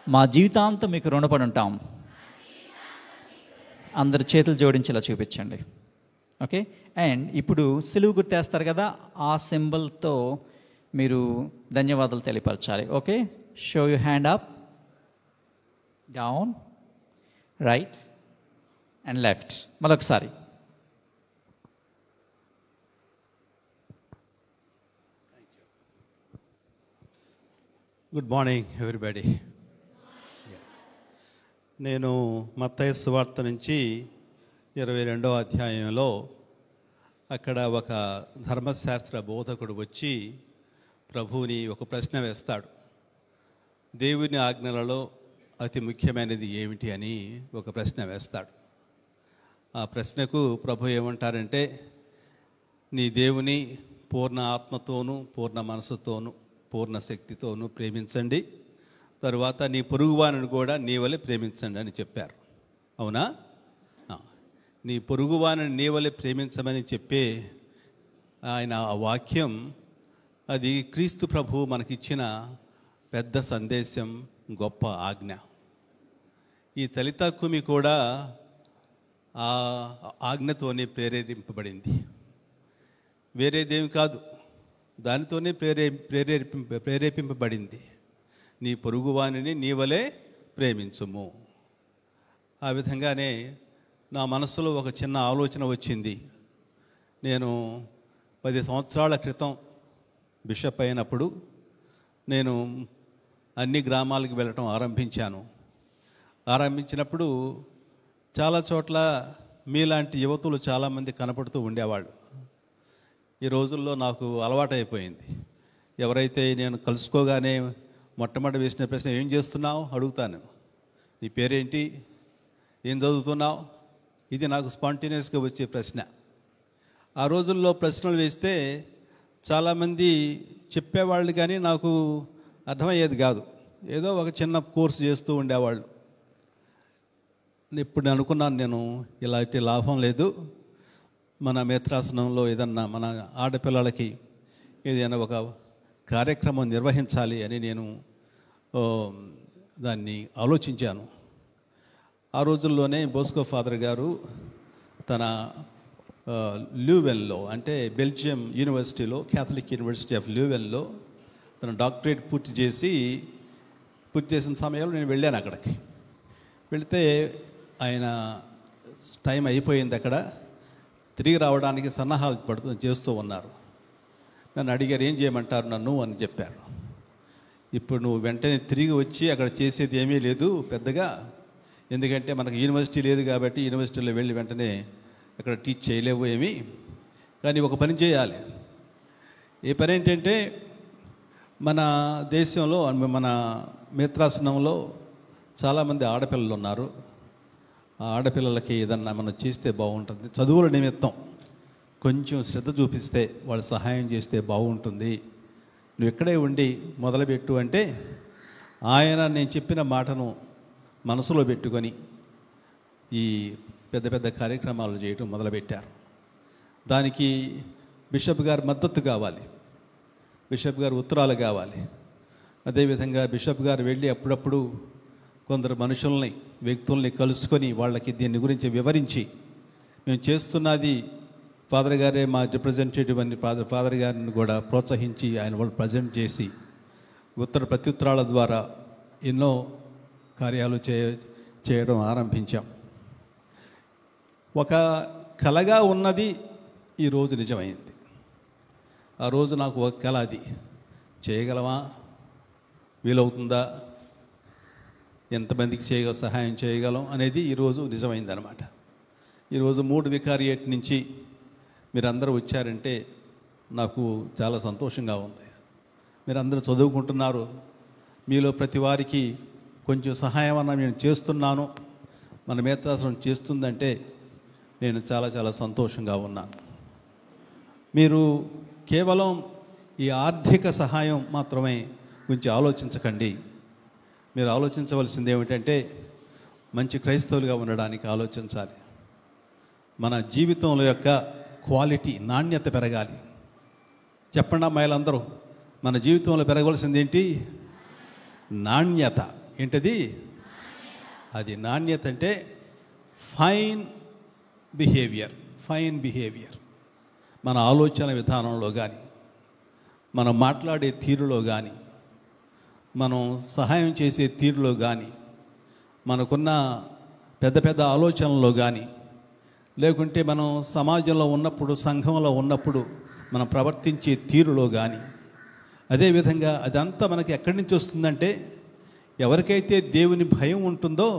మా జీవితాంతం మీకు రుణపడి ఉంటాం. అందరు చేతులు జోడించేలా చూపించండి. ఓకే, అండ్ ఇప్పుడు సిలువు గుర్తేస్తారు కదా, ఆ సింబల్తో మీరు ధన్యవాదాలు తెలియపరచాలి. Okay, show you hand up, down, right and left. మరొకసారి. Good morning everybody. నేను మత్తయి సువార్త నుంచి 22వ అధ్యాయంలో అక్కడ ఒక ధర్మశాస్త్ర బోధకుడు వచ్చి ప్రభువుని ఒక ప్రశ్న వేస్తాడు. దేవుని ఆజ్ఞలలో అతి ముఖ్యమైనది ఏమిటి అని ఒక ప్రశ్న వేస్తాడు. ఆ ప్రశ్నకు ప్రభు ఏమంటారంటే, నీ దేవుని పూర్ణ ఆత్మతోనూ పూర్ణ మనసుతోనూ పూర్ణ శక్తితోనూ ప్రేమించండి, తరువాత నీ పొరుగువానిని కూడా నీ వలె ప్రేమించండి అని చెప్పారు. అవునా? నీ పొరుగువానిని నీ వలె ప్రేమించమని చెప్పే ఆయన ఆ వాక్యం, అది క్రీస్తు ప్రభు మనకిచ్చిన పెద్ద సందేశం, గొప్ప ఆజ్ఞ. ఈ తలితక్కుమి కూడా ఆ ఆజ్ఞతోనే ప్రేరేపింపబడింది, వేరేదేమి కాదు. దానితోనే ప్రేరేపింపబడింది. నీ పొరుగువానిని నీ వలె ప్రేమించుము. ఆ విధంగానే నా మనసులో ఒక చిన్న ఆలోచన వచ్చింది. నేను 10 సంవత్సరాల క్రితం బిషప్ అయినప్పుడు నేను అన్ని గ్రామాలకు వెళ్ళటం ఆరంభించినప్పుడు చాలా చోట్ల మీలాంటి యువతులు చాలామంది కనపడుతూ ఉండేవాళ్ళు. ఈ రోజుల్లో నాకు అలవాటైపోయింది. ఎవరైతే నేను కలుసుకోగానే మొట్టమొదటి వేసిన ప్రశ్న, ఏం చేస్తున్నావు అడుగుతాను. నీ పేరేంటి, ఏం చదువుతున్నావు? ఇది నాకు స్పాంటేనియస్గా వచ్చే ప్రశ్న. ఆ రోజుల్లో ప్రశ్నలు వేస్తే చాలామంది చెప్పేవాళ్ళు, కానీ నాకు అర్థమయ్యేది కాదు. ఏదో ఒక చిన్న కోర్సు చేస్తూ ఉండేవాళ్ళు. ఇప్పుడు అనుకున్నాను, నేను ఇలాంటి లాభం లేదు, మన మేత్రాసనంలో ఏదన్నా మన ఆడపిల్లలకి ఏదైనా ఒక కార్యక్రమం నిర్వహించాలి అని నేను దాన్ని ఆలోచించాను. ఆ రోజుల్లోనే బోస్కో ఫాదర్ గారు తన ల్యూవెన్లో, అంటే బెల్జియం యూనివర్సిటీలో, క్యాథలిక్ యూనివర్సిటీ ఆఫ్ ల్యూవెన్లో తన డాక్టరేట్ పూర్తి చేసిన సమయంలో నేను వెళ్ళాను అక్కడికి. వెళితే ఆయన టైం అయిపోయింది, అక్కడ తిరిగి రావడానికి సన్నాహాలు చేస్తూ ఉన్నారు. నన్ను అడిగారు, ఏం చేయమంటారు నన్ను అని చెప్పారు. ఇప్పుడు నువ్వు వెంటనే తిరిగి వచ్చి అక్కడ చేసేది ఏమీ లేదు పెద్దగా, ఎందుకంటే మనకు యూనివర్సిటీ లేదు కాబట్టి యూనివర్సిటీలో వెళ్ళి వెంటనే అక్కడ టీచ్ చేయలేవు ఏమీ. కానీ ఒక పని చేయాలి. ఏ పని ఏంటంటే, మన దేశంలో మన మేత్రాసనంలో చాలామంది ఆడపిల్లలు ఉన్నారు. ఆ ఆడపిల్లలకి ఏదన్నా మనం చేస్తే బాగుంటుంది. చదువుల నిమిత్తం కొంచెం శ్రద్ధ చూపిస్తే, వాళ్ళు సహాయం చేస్తే బాగుంటుంది. నువ్వు ఇక్కడే ఉండి మొదలుపెట్టు అంటే, ఆయన నేను చెప్పిన మాటను మనసులో పెట్టుకొని ఈ పెద్ద పెద్ద కార్యక్రమాలు చేయటం మొదలుపెట్టారు. దానికి బిషప్ గారి మద్దతు కావాలి, బిషప్ గారి ఉత్తరాలు కావాలి. అదేవిధంగా బిషప్ గారు వెళ్ళి అప్పుడప్పుడు కొందరు మనుషుల్ని, వ్యక్తుల్ని కలుసుకొని వాళ్ళకి దీని గురించి వివరించి, మేము చేస్తున్నది ఫాదర్ గారే మా రిప్రజెంటేటివ్ అని ఫాదర్ గారిని కూడా ప్రోత్సహించి ఆయన వాళ్ళు ప్రజెంట్ చేసి ప్రత్యుత్తరాల ద్వారా ఎన్నో కార్యాలు చేయడం ఆరంభించాం. ఒక కలగా ఉన్నది ఈరోజు నిజమైంది. ఆ రోజు నాకు ఒక కళ, అది చేయగలమా, వీలవుతుందా, ఎంతమందికి సహాయం చేయగలం అనేది ఈరోజు నిజమైందనమాట. ఈరోజు 3 వికారియేట్ నుంచి మీరందరూ వచ్చారంటే నాకు చాలా సంతోషంగా ఉంది. మీరందరూ చదువుకుంటున్నారు, మీలో ప్రతి వారికి కొంచెం సహాయం అన్న నేను చేస్తున్నాను, మన మేతాశ్రం చేస్తుందంటే నేను చాలా చాలా సంతోషంగా ఉన్నాను. మీరు కేవలం ఈ ఆర్థిక సహాయం మాత్రమే గురించి ఆలోచించకండి. మీరు ఆలోచించవలసింది ఏమిటంటే మంచి క్రైస్తవులుగా ఉండడానికి ఆలోచించాలి. మన జీవితంలో యొక్క క్వాలిటీ, నాణ్యత పెరగాలి. చెప్పండి అమ్మాయిలందరూ, మన జీవితంలో పెరగవలసింది ఏంటి? నాణ్యత. ఏంటది? అది నాణ్యత అంటే ఫైన్ బిహేవియర్. ఫైన్ బిహేవియర్ మన ఆలోచన విధానంలో కానీ, మనం మాట్లాడే తీరులో కానీ, మనం సహాయం చేసే తీరులో కానీ, మనకున్న పెద్ద పెద్ద ఆలోచనలో కానీ, లేకుంటే మనం సమాజంలో ఉన్నప్పుడు, సంఘంలో ఉన్నప్పుడు మనం ప్రవర్తించే తీరులో కానీ, అదేవిధంగా అదంతా మనకి ఎక్కడి నుంచి వస్తుందంటే ఎవరికైతే దేవుని భయం ఉంటుందో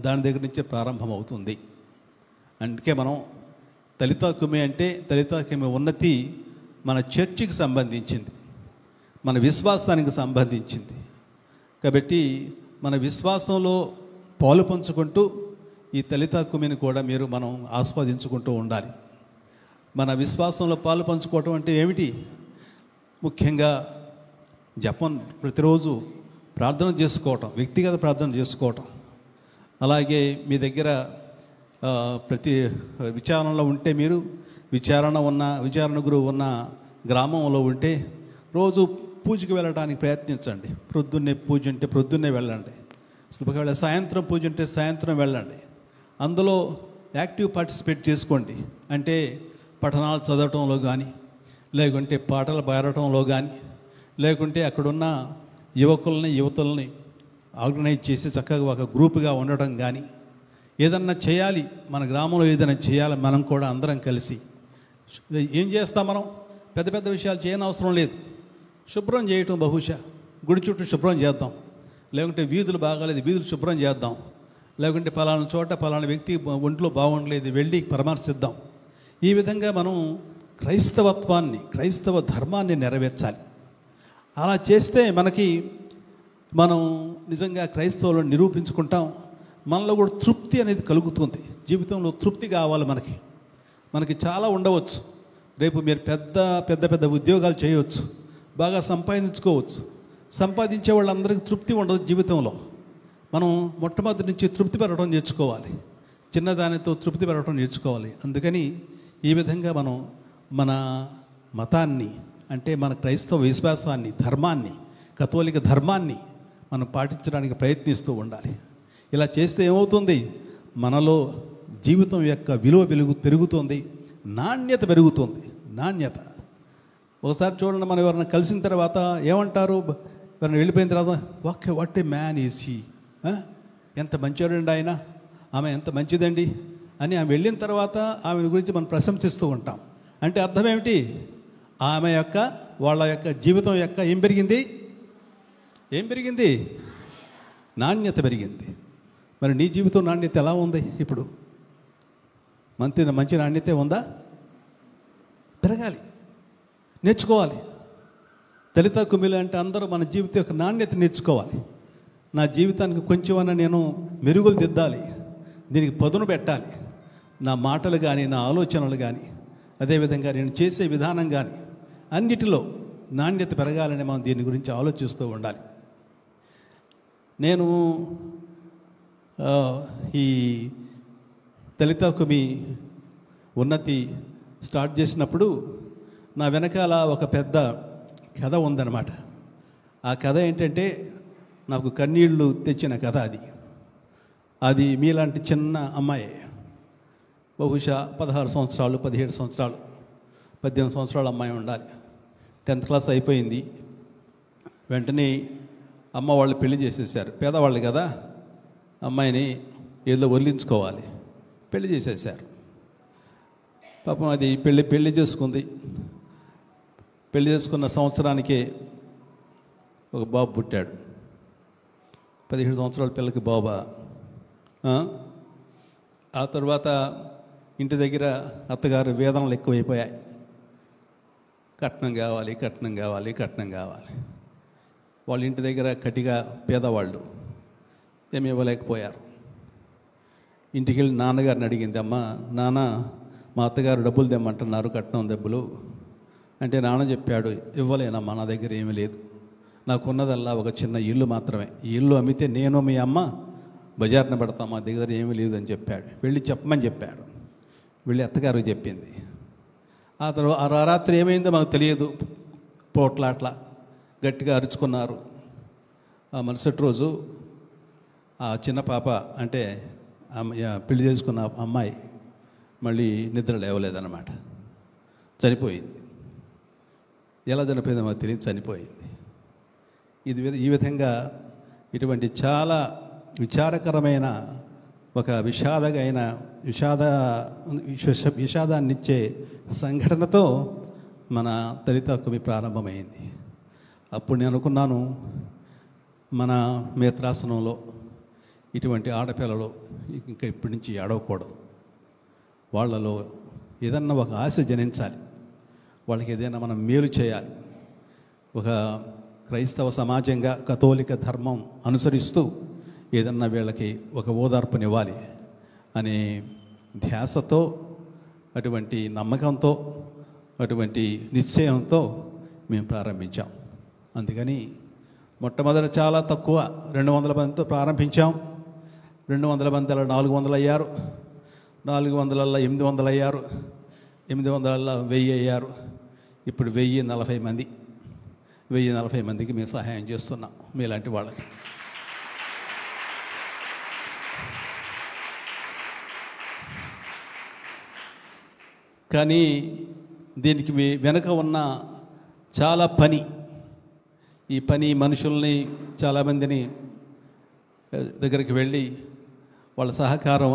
దాని దగ్గర నుంచే ప్రారంభమవుతుంది. అందుకే మనం దళితాకుమి అంటే దళితాకుమి ఉన్నతి మన చర్చికి సంబంధించింది, మన విశ్వాసానికి సంబంధించింది. కాబట్టి మన విశ్వాసంలో పాలు పంచుకుంటూ ఈ దళితాకుమిని కూడా మనం ఆస్వాదించుకుంటూ ఉండాలి. మన విశ్వాసంలో పాలు పంచుకోవటం అంటే ఏమిటి? ముఖ్యంగా జపం, ప్రతిరోజు ప్రార్థన చేసుకోవటం, వ్యక్తిగత ప్రార్థన చేసుకోవటం. అలాగే మీ దగ్గర ప్రతి విచారణలో ఉంటే, మీరు విచారణ గురువు ఉన్న గ్రామంలో ఉంటే రోజు పూజకి వెళ్ళడానికి ప్రయత్నించండి. ప్రొద్దున్నే పూజ ఉంటే ప్రొద్దున్నే వెళ్ళండి, ఒకవేళ సాయంత్రం పూజ ఉంటే సాయంత్రం వెళ్ళండి. అందులో యాక్టివ్ పార్టిసిపేట్ చేసుకోండి. అంటే పఠనాలు చదవటంలో కానీ, లేకుంటే పాటలు పాడటంలో కానీ, లేకుంటే అక్కడున్న యువతుల్ని ఆర్గనైజ్ చేసి చక్కగా ఒక గ్రూప్గా ఉండటం కానీ, ఏదన్నా చేయాలి, మన గ్రామంలో ఏదైనా చేయాలి, మనం కూడా అందరం కలిసి. ఏం చేస్తాం మనం? పెద్ద పెద్ద విషయాలు చేయనవసరం లేదు. శుభ్రం చేయటం, బహుశా గుడి చుట్టూ శుభ్రం చేద్దాం, లేకుంటే వీధులు బాగాలేదు వీధులు శుభ్రం చేద్దాం, లేకుంటే పలానా చోట పలానా వ్యక్తి ఒంట్లో బాగుండలేదు వెళ్ళి పరామర్శిద్దాం. ఈ విధంగా మనం క్రైస్తవ ధర్మాన్ని నెరవేర్చాలి. అలా చేస్తే మనం నిజంగా క్రైస్తవులను నిరూపించుకుంటాం. మనలో కూడా తృప్తి అనేది కలుగుతుంది. జీవితంలో తృప్తి కావాలి. మనకి చాలా ఉండవచ్చు. రేపు మీరు పెద్ద ఉద్యోగాలు చేయవచ్చు, బాగా సంపాదించుకోవచ్చు. సంపాదించే వాళ్ళందరికీ తృప్తి ఉండదు జీవితంలో. మనం మొట్టమొదటి నుంచి తృప్తి పెరగడం నేర్చుకోవాలి, చిన్నదానితో తృప్తి పెరగడం నేర్చుకోవాలి. అందుకని ఈ విధంగా మనం మన మతాన్ని, అంటే మన క్రైస్తవ విశ్వాసాన్ని, ధర్మాన్ని, కథోలిక ధర్మాన్ని మనం పాటించడానికి ప్రయత్నిస్తూ ఉండాలి. ఇలా చేస్తే ఏమవుతుంది? మనలో జీవితం యొక్క విలువ పెరుగుతుంది, నాణ్యత పెరుగుతుంది. నాణ్యత. ఒకసారి చూడండి, మనం ఎవరైనా కలిసిన తర్వాత ఏమంటారు? ఎవరైనా వెళ్ళిపోయిన తర్వాత what a man is he, ఎంత మంచివాడండి ఆయన, ఆమె ఎంత మంచిదండి అని ఆమె వెళ్ళిన తర్వాత ఆమె గురించి మనం ప్రశంసిస్తూ ఉంటాం. అంటే అర్థం ఏమిటి? వాళ్ళ యొక్క జీవితం యొక్క ఏం పెరిగింది? నాణ్యత పెరిగింది. మరి నీ జీవితం నాణ్యత ఎలా ఉంది? ఇప్పుడు మంచి నాణ్యత ఉందా? పెరగాలి, నేర్చుకోవాలి. దళిత కుమిలి అంటే అందరూ మన జీవితం యొక్క నాణ్యత నేర్చుకోవాలి. నా జీవితానికి కొంచెమన్నా నేను మెరుగులు దిద్దాలి, దీనికి పదును పెట్టాలి. నా మాటలు కానీ, నా ఆలోచనలు కానీ, అదేవిధంగా నేను చేసే విధానం కానీ, అన్నిటిలో నాణ్యత పెరగాలని మనం దీని గురించి ఆలోచిస్తూ ఉండాలి. నేను ఈ దళిత కుమి ఉన్నతి స్టార్ట్ చేసినప్పుడు నా వెనకాల ఒక పెద్ద కథ ఉందన్నమాట. ఆ కథ ఏంటంటే నాకు కన్నీళ్లు తెచ్చిన కథ అది మీలాంటి చిన్న అమ్మాయి, బహుశా 16 సంవత్సరాలు 17 సంవత్సరాలు 18 సంవత్సరాల అమ్మాయి ఉండాలి. 10th క్లాస్ అయిపోయింది. వెంటనే అమ్మ వాళ్ళు పెళ్లి చేసేసారు. పేదవాళ్ళు కదా, అమ్మాయిని ఏదో వదిలించుకోవాలి, పెళ్లి చేసేసారు. పాపం అది పెళ్లి చేసుకుంది. పెళ్లి చేసుకున్న సంవత్సరానికే ఒక బాబు పుట్టాడు. 17 సంవత్సరాల పిల్లకి బాబా. ఆ తర్వాత ఇంటి దగ్గర అత్తగారు వేదనలు ఎక్కువైపోయాయి. కట్నం కావాలి, కట్నం కావాలి, కట్నం కావాలి. వాళ్ళ ఇంటి దగ్గర కటిగా పేదవాళ్ళు ఏమి ఇవ్వలేకపోయారు. ఇంటికి వెళ్ళి నాన్నగారిని అడిగింది, అమ్మ నాన్న మా అత్తగారు డబ్బులు తెమ్మంటున్నారు, కట్నం డబ్బులు అంటే నాన్న చెప్పాడు, ఇవ్వలేనమ్మా, నా దగ్గర ఏమీ లేదు, నాకున్నదల్లా ఒక చిన్న ఇల్లు మాత్రమే, ఈ ఇల్లు అమ్మితే నేను మీ అమ్మ బజార్న పడతాం, మా దగ్గర ఏమీ లేదు అని చెప్పాడు. వెళ్ళి చెప్పమని చెప్పాడు. వెళ్ళి అత్తగారికి చెప్పింది. ఆ తర్వాత ఆ రాత్రి ఏమైందో మాకు తెలియదు, పోట్లాట్లా గట్టిగా అరుచుకున్నారు. ఆ మరుసటి రోజు ఆ చిన్న పాప అంటే పెళ్లి చేసుకున్న అమ్మాయి మళ్ళీ నిద్ర లేవలేదన్నమాట, చనిపోయింది. ఎలా చనిపోయిందో మాకు తెలియదు, చనిపోయింది. ఈ విధంగా ఇటువంటి చాలా విచారకరమైన ఒక విషాదాన్నిచ్చే సంఘటనతో మన దళితకుమి ప్రారంభమైంది. అప్పుడు నేను అనుకున్నాను, మన మేత్రాసనంలో ఇటువంటి ఆడపిల్లలు ఇంకా ఇప్పటి నుంచి ఏడవకూడదు, వాళ్ళలో ఏదన్నా ఒక ఆశ జనించాలి, వాళ్ళకి ఏదైనా మనం మేలు చేయాలి. ఒక క్రైస్తవ సమాజంగా కథోలిక ధర్మం అనుసరిస్తూ ఏదన్నా వీళ్ళకి ఒక ఓదార్పునివ్వాలి అనే ధ్యాసతో, అటువంటి నమ్మకంతో, అటువంటి నిశ్చయంతో మేము ప్రారంభించాం. అందుకని మొట్టమొదట చాలా తక్కువ 200 మందితో ప్రారంభించాం. 200 మంది 400 అయ్యారు, 400 800 అయ్యారు, 800 1000 అయ్యారు. ఇప్పుడు 1040 మంది, 1040 మందికి మేము సహాయం చేస్తున్నాం మీలాంటి వాళ్ళకి. కానీ దీనికి వెనుక ఉన్న చాలా పని, ఈ పని మనుషుల్ని చాలామందిని దగ్గరికి వెళ్ళి వాళ్ళ సహకారం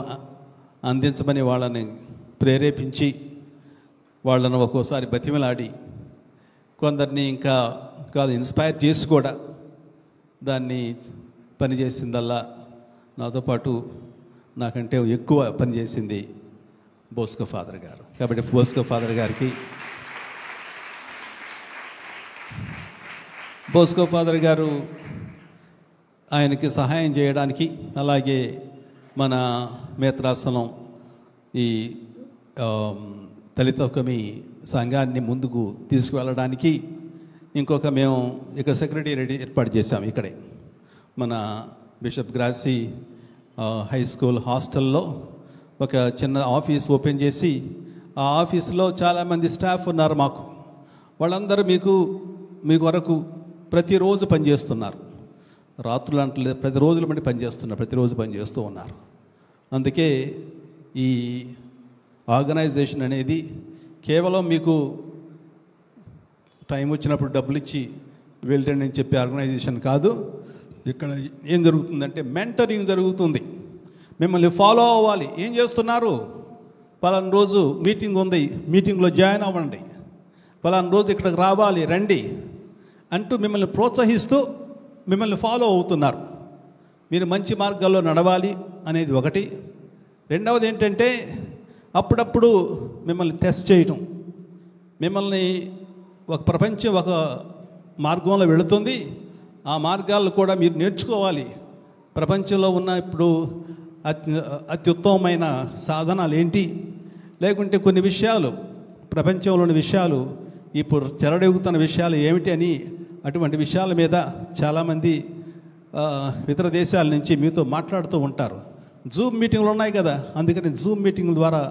అందించమని వాళ్ళని ప్రేరేపించి, వాళ్ళను ఒక్కోసారి బతిమలాడి, కొందరిని ఇంకా కాదు ఇన్స్పైర్ చేసి కూడా దాన్ని పనిచేసిందల్లా నాతో పాటు నాకంటే ఎక్కువ పనిచేసింది బోస్కో ఫాదర్ గారు. కాబట్టి బోస్కో ఫాదర్ గారికి, బోస్కో ఫాదర్ గారు ఆయనకి సహాయం చేయడానికి, అలాగే మన మేత్రాసనం ఈ దళితకుమి సంఘాన్ని ముందుకు తీసుకువెళ్ళడానికి ఇంకొక మేము ఇక సెక్రటరీ ఏర్పాటు చేశాం. ఇక్కడే మన బిషప్ గ్రాసీ హై స్కూల్ హాస్టల్లో ఒక చిన్న ఆఫీస్ ఓపెన్ చేసి, ఆ ఆఫీస్లో చాలామంది స్టాఫ్ ఉన్నారు మాకు. వాళ్ళందరూ మీ కొరకు ప్రతిరోజు పనిచేస్తున్నారు. రాత్రులు అంటే ప్రతిరోజుల బట్టి పనిచేస్తున్నారు, ప్రతిరోజు పనిచేస్తూ ఉన్నారు. అందుకే ఈ ఆర్గనైజేషన్ అనేది కేవలం మీకు టైం వచ్చినప్పుడు డబ్బులు ఇచ్చి వెళ్ళండి అని చెప్పే ఆర్గనైజేషన్ కాదు. ఇక్కడ ఏం జరుగుతుందంటే మెంటరింగ్ జరుగుతుంది. మిమ్మల్ని ఫాలో అవ్వాలి. ఏం చేస్తున్నారు, పలానా రోజు మీటింగ్ ఉంది, మీటింగ్లో జాయిన్ అవ్వండి, పలానా రోజు ఇక్కడికి రావాలి, రండి అంటూ మిమ్మల్ని ప్రోత్సహిస్తూ మిమ్మల్ని ఫాలో అవుతున్నారు. మీరు మంచి మార్గాల్లో నడవాలి అనేది ఒకటి. రెండవది ఏంటంటే అప్పుడప్పుడు మిమ్మల్ని టెస్ట్ చేయటం. మిమ్మల్ని ఒక ప్రపంచం ఒక మార్గంలో వెళుతుంది, ఆ మార్గాలను కూడా మీరు నేర్చుకోవాలి. ప్రపంచంలో ఉన్న ఇప్పుడు అత్యుత్తమమైన సాధనాలు ఏంటి, లేకుంటే కొన్ని విషయాలు, ప్రపంచంలోని విషయాలు, ఇప్పుడు చెలడెగుతున్న విషయాలు ఏమిటి అని, అటువంటి విషయాల మీద చాలామంది ఇతర దేశాల నుంచి మీతో మాట్లాడుతూ ఉంటారు. జూమ్ మీటింగ్లు ఉన్నాయి కదా, అందుకని జూమ్ మీటింగ్ ద్వారా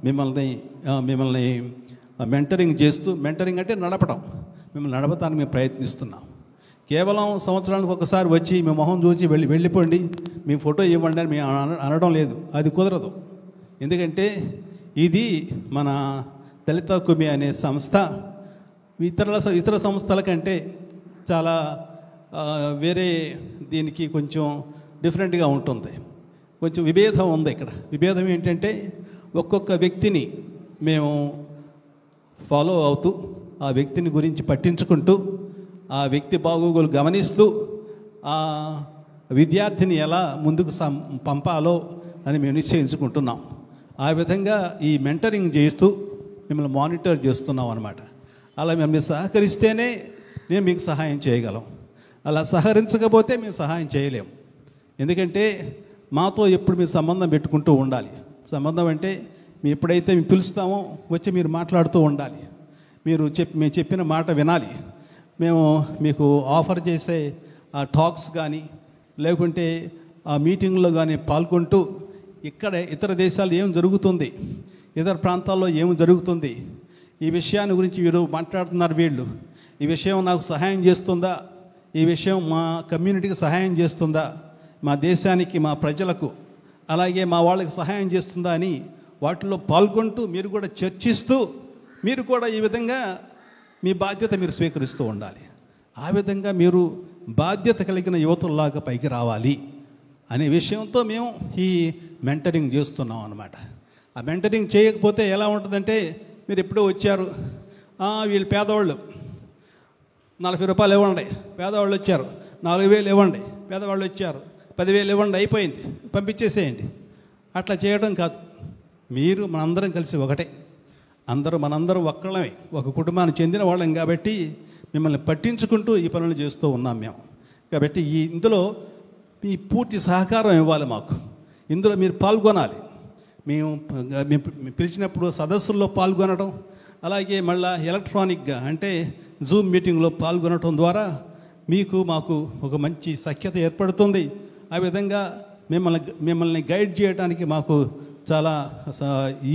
మిమ్మల్ని మెంటరింగ్ చేస్తూ, మెంటరింగ్ అంటే నడపడం, మిమ్మల్ని నడపడానికి మేము ప్రయత్నిస్తున్నాం. కేవలం సంవత్సరానికి ఒకసారి వచ్చి మీ మొహం చూసి వెళ్ళిపోండి, మీ ఫోటో ఇవ్వండి అని మేము అనడం లేదు, అది కుదరదు. ఎందుకంటే ఇది మన దళిత కుమి అనే సంస్థ ఇతర సంస్థల కంటే చాలా వేరే, దీనికి కొంచెం డిఫరెంట్గా ఉంటుంది. కొంచెం విభేదం ఉంది ఇక్కడ. విభేదం ఏంటంటే ఒక్కొక్క వ్యక్తిని మేము ఫాలో అవుతూ, ఆ వ్యక్తిని గురించి పట్టించుకుంటూ, ఆ వ్యక్తి బాగోగులు గమనిస్తూ, ఆ విద్యార్థిని ఎలా ముందుకు పంపాలో అని మేము నిశ్చయించుకుంటున్నాం. ఆ విధంగా ఈ మెంటరింగ్ చేస్తూ మిమ్మల్ని మానిటర్ చేస్తున్నాం అన్నమాట. అలా మేము సహకరిస్తేనే మేము మీకు సహాయం చేయగలం. అలా సహకరించకపోతే మేము సహాయం చేయలేము. ఎందుకంటే మాతో ఎప్పుడు మీరు సంబంధం పెట్టుకుంటూ ఉండాలి. సంబంధం అంటే మేము ఎప్పుడైతే మేము పిలుస్తామో వచ్చి మీరు మాట్లాడుతూ ఉండాలి. మేము చెప్పిన మాట వినాలి. మేము మీకు ఆఫర్ చేసే ఆ టాక్స్ కానీ, లేకుంటే ఆ మీటింగ్లో కానీ పాల్గొంటూ ఇక్కడ ఇతర దేశాలు ఏం జరుగుతుంది, ఇతర ప్రాంతాల్లో ఏం జరుగుతుంది, ఈ విషయాన్ని గురించి వీరు మాట్లాడుతున్నారు, వీళ్ళు ఈ విషయం నాకు సహాయం చేస్తుందా, ఈ విషయం మా కమ్యూనిటీకి సహాయం చేస్తుందా, మా దేశానికి, మా ప్రజలకు, అలాగే మా వాళ్ళకి సహాయం చేస్తుందా అని వాటిలో పాల్గొంటూ మీరు కూడా చర్చిస్తూ, మీరు కూడా ఈ విధంగా మీ బాధ్యత మీరు స్వీకరిస్తూ ఉండాలి. ఆ విధంగా మీరు బాధ్యత కలిగిన యువతుల్లాగా పైకి రావాలి అనే విషయంతో మేము ఈ మెంటరింగ్ చేస్తున్నాం అన్నమాట. ఆ మెంటరింగ్ చేయకపోతే ఎలా ఉంటుందంటే, మీరు ఎప్పుడో వచ్చారు, వీళ్ళు పేదవాళ్ళు 40 రూపాయలు ఇవ్వండి, పేదవాళ్ళు వచ్చారు 4,000 ఇవ్వండి, పేదవాళ్ళు వచ్చారు 10,000 ఇవ్వండి, అయిపోయింది, పంపించేసేయండి. అట్లా చేయడం కాదు. మీరు మనందరం కలిసి ఒకటే, మనందరం ఒక్కళ్ళమే, ఒక కుటుంబానికి చెందిన వాళ్ళం కాబట్టి మిమ్మల్ని పట్టించుకుంటూ ఈ పనులు చేస్తూ ఉన్నాం మేము. కాబట్టి ఇందులో మీ పూర్తి సహకారం ఇవ్వాలి మాకు. ఇందులో మీరు పాల్గొనాలి. మేము పిలిచినప్పుడు సదస్సుల్లో పాల్గొనడం, అలాగే మళ్ళీ ఎలక్ట్రానిక్గా అంటే జూమ్ మీటింగ్లో పాల్గొనడం ద్వారా మాకు ఒక మంచి సఖ్యత ఏర్పడుతుంది. ఆ విధంగా మిమ్మల్ని గైడ్ చేయడానికి మాకు చాలా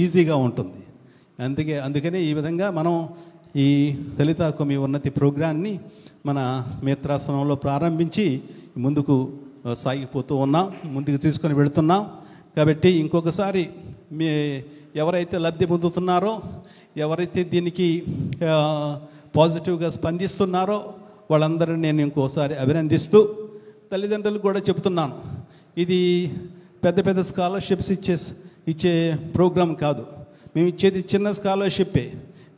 ఈజీగా ఉంటుంది. అందుకనే ఈ విధంగా మనం ఈ దళిత కుమి ఉన్నతి ప్రోగ్రాన్ని మన మిత్రాసనంలో ప్రారంభించి ముందుకు సాగిపోతూ ఉన్నాం, ముందుకు తీసుకొని వెళుతున్నాం. కాబట్టి ఇంకొకసారి ఎవరైతే లబ్ధి పొందుతున్నారో, ఎవరైతే దీనికి పాజిటివ్గా స్పందిస్తున్నారో వాళ్ళందరినీ నేను ఇంకోసారి అభినందిస్తూ, తల్లిదండ్రులకు కూడా చెబుతున్నాను, ఇది పెద్ద పెద్ద స్కాలర్షిప్స్ ఇచ్చే ప్రోగ్రాం కాదు. మేము ఇచ్చేది చిన్న స్కాలర్షిప్పే,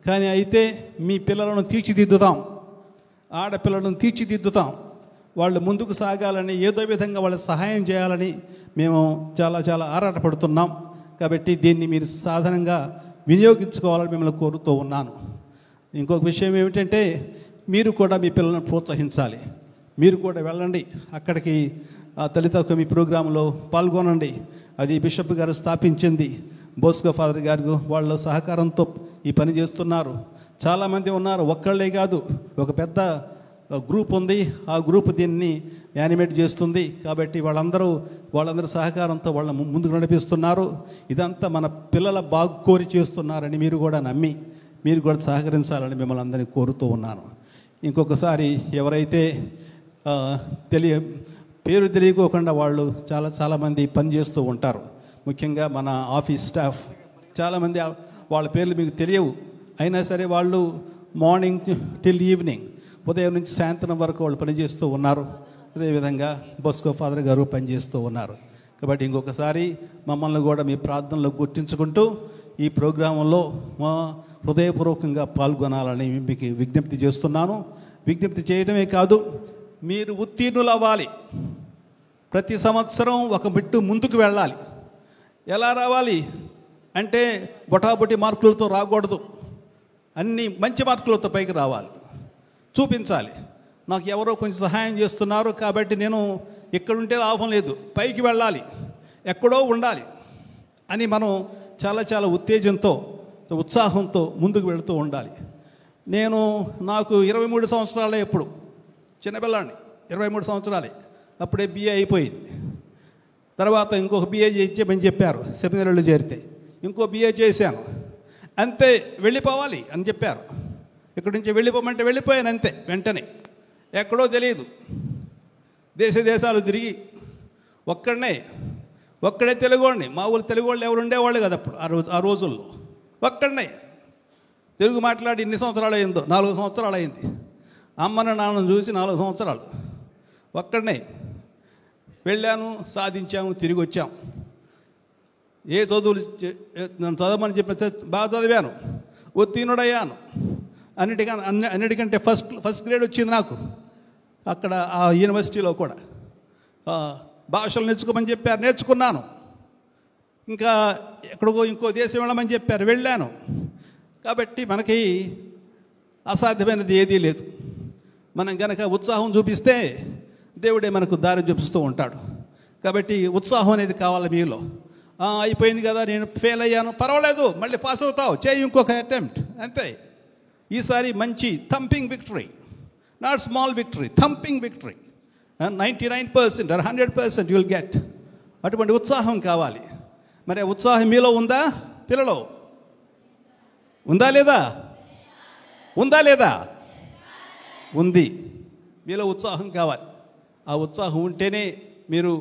కానీ అయితే మీ పిల్లలను తీర్చిదిద్దుతాం, ఆడపిల్లలను తీర్చిదిద్దుతాం. వాళ్ళు ముందుకు సాగాలని, ఏదో విధంగా వాళ్ళకి సహాయం చేయాలని మేము చాలా చాలా ఆరాటపడుతున్నాం. కాబట్టి దీన్ని మీరు సాధనంగా వినియోగించుకోవాలని మిమ్మల్ని కోరుతూ ఉన్నాను. ఇంకొక విషయం ఏమిటంటే, మీరు కూడా మీ పిల్లలను ప్రోత్సహించాలి. మీరు కూడా వెళ్ళండి అక్కడికి, దళిత కుమి ప్రోగ్రాంలో పాల్గొనండి. అది బిషప్ గారు స్థాపించింది, బోస్కో ఫాదర్ గారు వాళ్ళ సహకారంతో ఈ పని చేస్తున్నారు. చాలామంది ఉన్నారు, ఒక్కళ్ళే కాదు, ఒక పెద్ద గ్రూప్ ఉంది. ఆ గ్రూప్ దీన్ని యానిమేట్ చేస్తుంది. కాబట్టి వాళ్ళందరూ సహకారంతో వాళ్ళ ముందుకు నడిపిస్తున్నారు. ఇదంతా మన పిల్లల బాగు కోరి చేస్తున్నారని మీరు కూడా నమ్మి మీరు కూడా సహకరించాలని మిమ్మల్ని అందరినీ కోరుతూ ఉన్నాను. ఇంకొకసారి ఎవరైతే పేరు తెలియకోకుండా వాళ్ళు చాలామంది పనిచేస్తూ ఉంటారు. ముఖ్యంగా మన ఆఫీస్ స్టాఫ్ చాలామంది, వాళ్ళ పేర్లు మీకు తెలియవు, అయినా సరే వాళ్ళు మార్నింగ్ టిల్ ఈవినింగ్, ఉదయం నుంచి సాయంత్రం వరకు వాళ్ళు పనిచేస్తూ ఉన్నారు. అదేవిధంగా బోస్కో ఫాదర్ గారు పనిచేస్తూ ఉన్నారు. కాబట్టి ఇంకొకసారి మమ్మల్ని కూడా మీ ప్రార్థనలో గుర్తించుకుంటూ ఈ ప్రోగ్రాంలో హృదయపూర్వకంగా పాల్గొనాలని మీకు విజ్ఞప్తి చేస్తున్నాను. విజ్ఞప్తి చేయడమే కాదు, మీరు ఉత్తీర్ణులు అవ్వాలి. ప్రతి సంవత్సరం ఒక బిట్టు ముందుకు వెళ్ళాలి. ఎలా రావాలి అంటే, బొటాబొటి మార్కులతో రాకూడదు, అన్ని మంచి మార్కులతో పైకి రావాలి, చూపించాలి. నాకు ఎవరో కొంచెం సహాయం చేస్తున్నారు కాబట్టి నేను ఎక్కడుంటే లాభం లేదు, పైకి వెళ్ళాలి, ఎక్కడో ఉండాలి అని మనం చాలా చాలా ఉత్తేజంతో, ఉత్సాహంతో ముందుకు వెళుతూ ఉండాలి. నాకు 23 సంవత్సరాలే, ఎప్పుడు చిన్నపిల్లాడిని, 23 సంవత్సరాలే, అప్పుడే బిఏ అయిపోయింది. తర్వాత ఇంకొక బిఏ చేయమని చెప్పారు, సెమినరీలో చేరితే ఇంకో బిఏ చేశాను. అంతే వెళ్ళిపోవాలి అని చెప్పారు. ఇక్కడి నుంచి వెళ్ళిపోమంటే వెళ్ళిపోయాను అంతే, వెంటనే. ఎక్కడో తెలియదు, దేశాలు తిరిగి ఒక్కడే తెలుగోడిని. మా ఊళ్ళు తెలుగు వాళ్ళు ఎవరు ఉండేవాళ్ళు కదా అప్పుడు, ఆ రోజుల్లో. ఒక్కడనే తెలుగు మాట్లాడి ఎన్ని సంవత్సరాలు అయిందో, 4 సంవత్సరాలు అయింది. అమ్మను నాన్నను చూసి 4 సంవత్సరాలు. ఒక్కడనే వెళ్ళాను, సాధించాము, తిరిగి వచ్చాం. ఏ చదువులు నన్ను చదవమని చెప్పి బాగా చదివాను, ఉత్తీర్ణుడయ్యాను. అన్నిటికంటే ఫస్ట్ గ్రేడ్ వచ్చింది నాకు అక్కడ ఆ యూనివర్సిటీలో కూడా. భాషలు నేర్చుకోమని చెప్పారు, నేర్చుకున్నాను. ఇంకా ఎక్కడికో ఇంకో దేశం వెళ్ళమని చెప్పారు, వెళ్ళాను. కాబట్టి మనకి అసాధ్యమైనది ఏదీ లేదు. మనం కనుక ఉత్సాహం చూపిస్తే దేవుడే మనకు దారి చూపిస్తూ ఉంటాడు. కాబట్టి ఉత్సాహం అనేది కావాలి మీలో. అయిపోయింది కదా, నేను ఫెయిల్ అయ్యాను, పర్వాలేదు, మళ్ళీ పాస్ అవుతావు, చేయి ఇంకొక అటెంప్ట్, అంతే. ఈసారి మంచి thumping victory, not small victory, thumping victory. 99% or 100% you will get. అటువంటి ఉత్సాహం కావాలి. మరి ఉత్సాహం మీలో ఉందా పిల్లలు? ఉందా లేదా? ఉంది. మీలో ఉత్సాహం కావాలి. ఆ ఉత్సాహం ఉంటేనే మీరు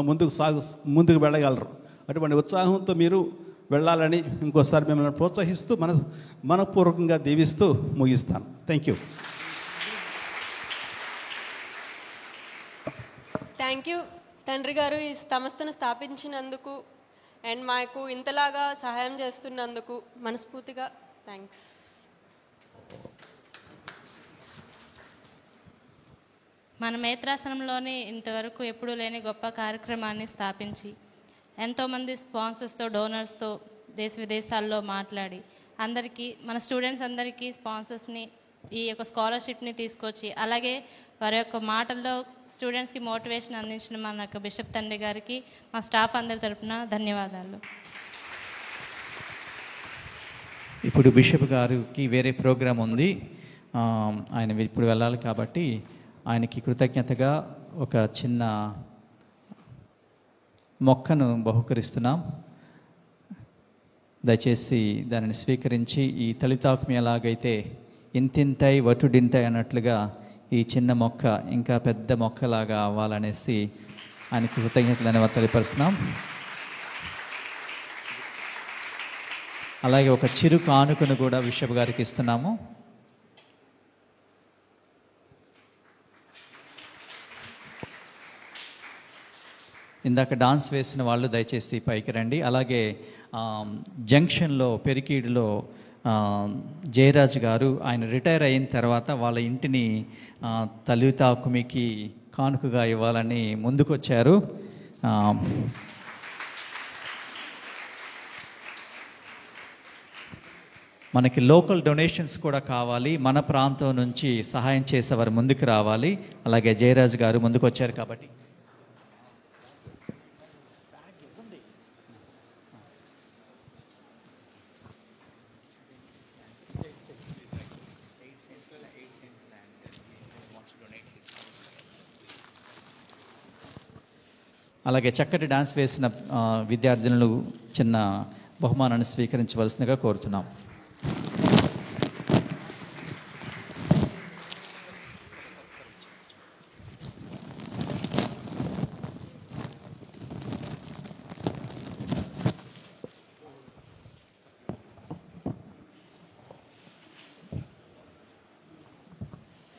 ముందుకు వెళ్ళగలరు. అటువంటి ఉత్సాహంతో మీరు వెళ్ళాలని ఇంకోసారి మిమ్మల్ని ప్రోత్సహిస్తూ మనపూర్వకంగా దీవిస్తూ ముగిస్తాను. Thank you. థ్యాంక్ యూ తండ్రి గారు, ఈ సంస్థను స్థాపించినందుకు అండ్ మాకు ఇంతలాగా సహాయం చేస్తున్నందుకు మనస్ఫూర్తిగా థ్యాంక్స్. మన మేత్రాసనంలోనే ఇంతవరకు ఎప్పుడూ లేని గొప్ప కార్యక్రమాన్ని స్థాపించి ఎంతోమంది స్పాన్సర్స్తో, డోనర్స్తో దేశ విదేశాల్లో మాట్లాడి అందరికీ, మన స్టూడెంట్స్ అందరికీ స్పాన్సర్స్ని, ఈ యొక్క స్కాలర్షిప్ని తీసుకొచ్చి, అలాగే వారి యొక్క మాటల్లో స్టూడెంట్స్కి మోటివేషన్ అందించిన మన యొక్క బిషప్ తండ్రి గారికి మా స్టాఫ్ అందరి తరపున ధన్యవాదాలు. ఇప్పుడు బిషప్ గారికి వేరే ప్రోగ్రాం ఉంది, ఆయన ఇప్పుడు వెళ్ళాలి. కాబట్టి ఆయనకి కృతజ్ఞతగా ఒక చిన్న మొక్కను బహుకరిస్తున్నాం. దయచేసి దానిని స్వీకరించి, ఈ తలితాకుమి ఎలాగైతే ఇంతింతై వటుడింతై అన్నట్లుగా ఈ చిన్న మొక్క ఇంకా పెద్ద మొక్కలాగా అవ్వాలనేసి ఆయనకి కృతజ్ఞతలు తెలియపరుస్తున్నాం. అలాగే ఒక చిరు కానుకను కూడా బిషప్ గారికి ఇస్తున్నాము. ఇందాక డాన్స్ వేసిన వాళ్ళు దయచేసి పైకి రండి. అలాగే జంక్షన్లో పెరికీడులో జయరాజ్ గారు ఆయన రిటైర్ అయిన తర్వాత వాళ్ళ ఇంటిని తలితాకుమికి కానుకగా ఇవ్వాలని ముందుకొచ్చారు. మనకి లోకల్ డొనేషన్స్ కూడా కావాలి, మన ప్రాంతం నుంచి సహాయం చేసేవారు ముందుకు రావాలి. అలాగే జయరాజ్ గారు ముందుకు వచ్చారు కాబట్టి అలాగే చక్కటి డాన్స్ వేసిన విద్యార్థులను చిన్న బహుమానాన్ని స్వీకరించవలసిందిగా కోరుతున్నాం.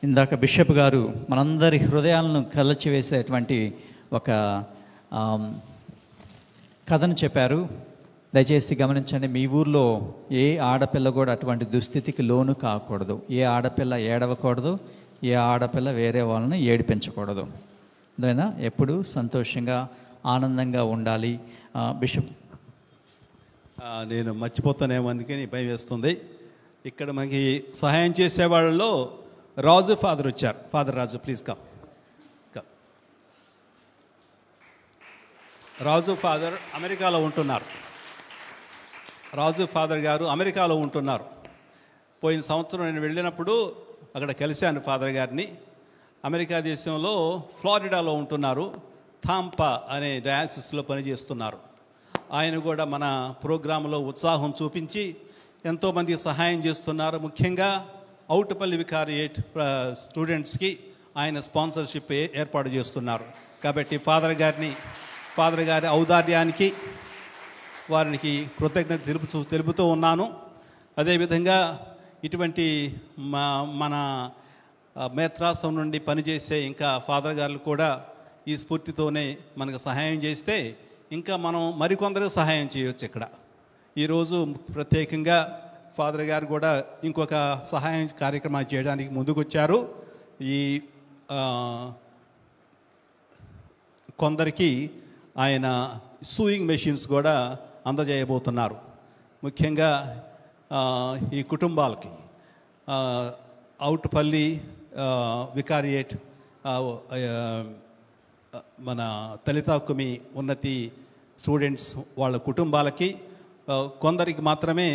ఇందాక బిషప్ గారు మనందరి హృదయాలను కలచివేసేటువంటి ఒక కథను చెప్పారు. దయచేసి గమనించండి, మీ ఊర్లో ఏ ఆడపిల్ల కూడా అటువంటి దుస్థితికి లోను కాకూడదు. ఏ ఆడపిల్ల ఏడవకూడదు, ఏ ఆడపిల్ల వేరే వాళ్ళని ఏడిపించకూడదు. అదేనా? ఎప్పుడు సంతోషంగా ఆనందంగా ఉండాలి. బిషప్, నేను మర్చిపోతానేమో అందుకని భయం వేస్తుంది. ఇక్కడ మనకి సహాయం చేసే వాళ్ళలో రాజు ఫాదర్ వచ్చారు. Father Raju, please come. Raju father అమెరికాలో ఉంటున్నారు. రాజు ఫాదర్ గారు అమెరికాలో ఉంటున్నారు. పోయిన సంవత్సరం నేను వెళ్ళినప్పుడు అక్కడ కలిశాను ఫాదర్ గారిని. అమెరికా దేశంలో ఫ్లోరిడాలో ఉంటున్నారు. థాంపా అనే డయాసిస్లో పనిచేస్తున్నారు. ఆయన కూడా మన ప్రోగ్రాంలో ఉత్సాహం చూపించి ఎంతోమందికి సహాయం చేస్తున్నారు. ముఖ్యంగా అవుట్పల్లి వికారియేట్ స్టూడెంట్స్కి ఆయన స్పాన్సర్షిప్ ఏర్పాటు చేస్తున్నారు. కాబట్టి ఫాదర్ గారి ఔదార్యానికి వారికి కృతజ్ఞత తెలుపుతూ ఉన్నాను. అదేవిధంగా ఇటువంటి మన మేత్రాసం నుండి పనిచేసే ఇంకా ఫాదర్ గారు కూడా ఈ స్ఫూర్తితోనే మనకు సహాయం చేస్తే ఇంకా మనం మరికొందరికి సహాయం చేయవచ్చు. ఇక్కడ ఈరోజు ప్రత్యేకంగా ఫాదర్ గారు కూడా ఇంకొక సహాయం కార్యక్రమాలు చేయడానికి ముందుకొచ్చారు. ఈ కొందరికి ఆయన సూయింగ్ మెషిన్స్ కూడా అందజేయబోతున్నారు. ముఖ్యంగా ఈ కుటుంబాలకి అవుట్పల్లి వికారియేట్ మన తలితాకుమి ఉన్నతి స్టూడెంట్స్ వాళ్ళ కుటుంబాలకి కొందరికి మాత్రమే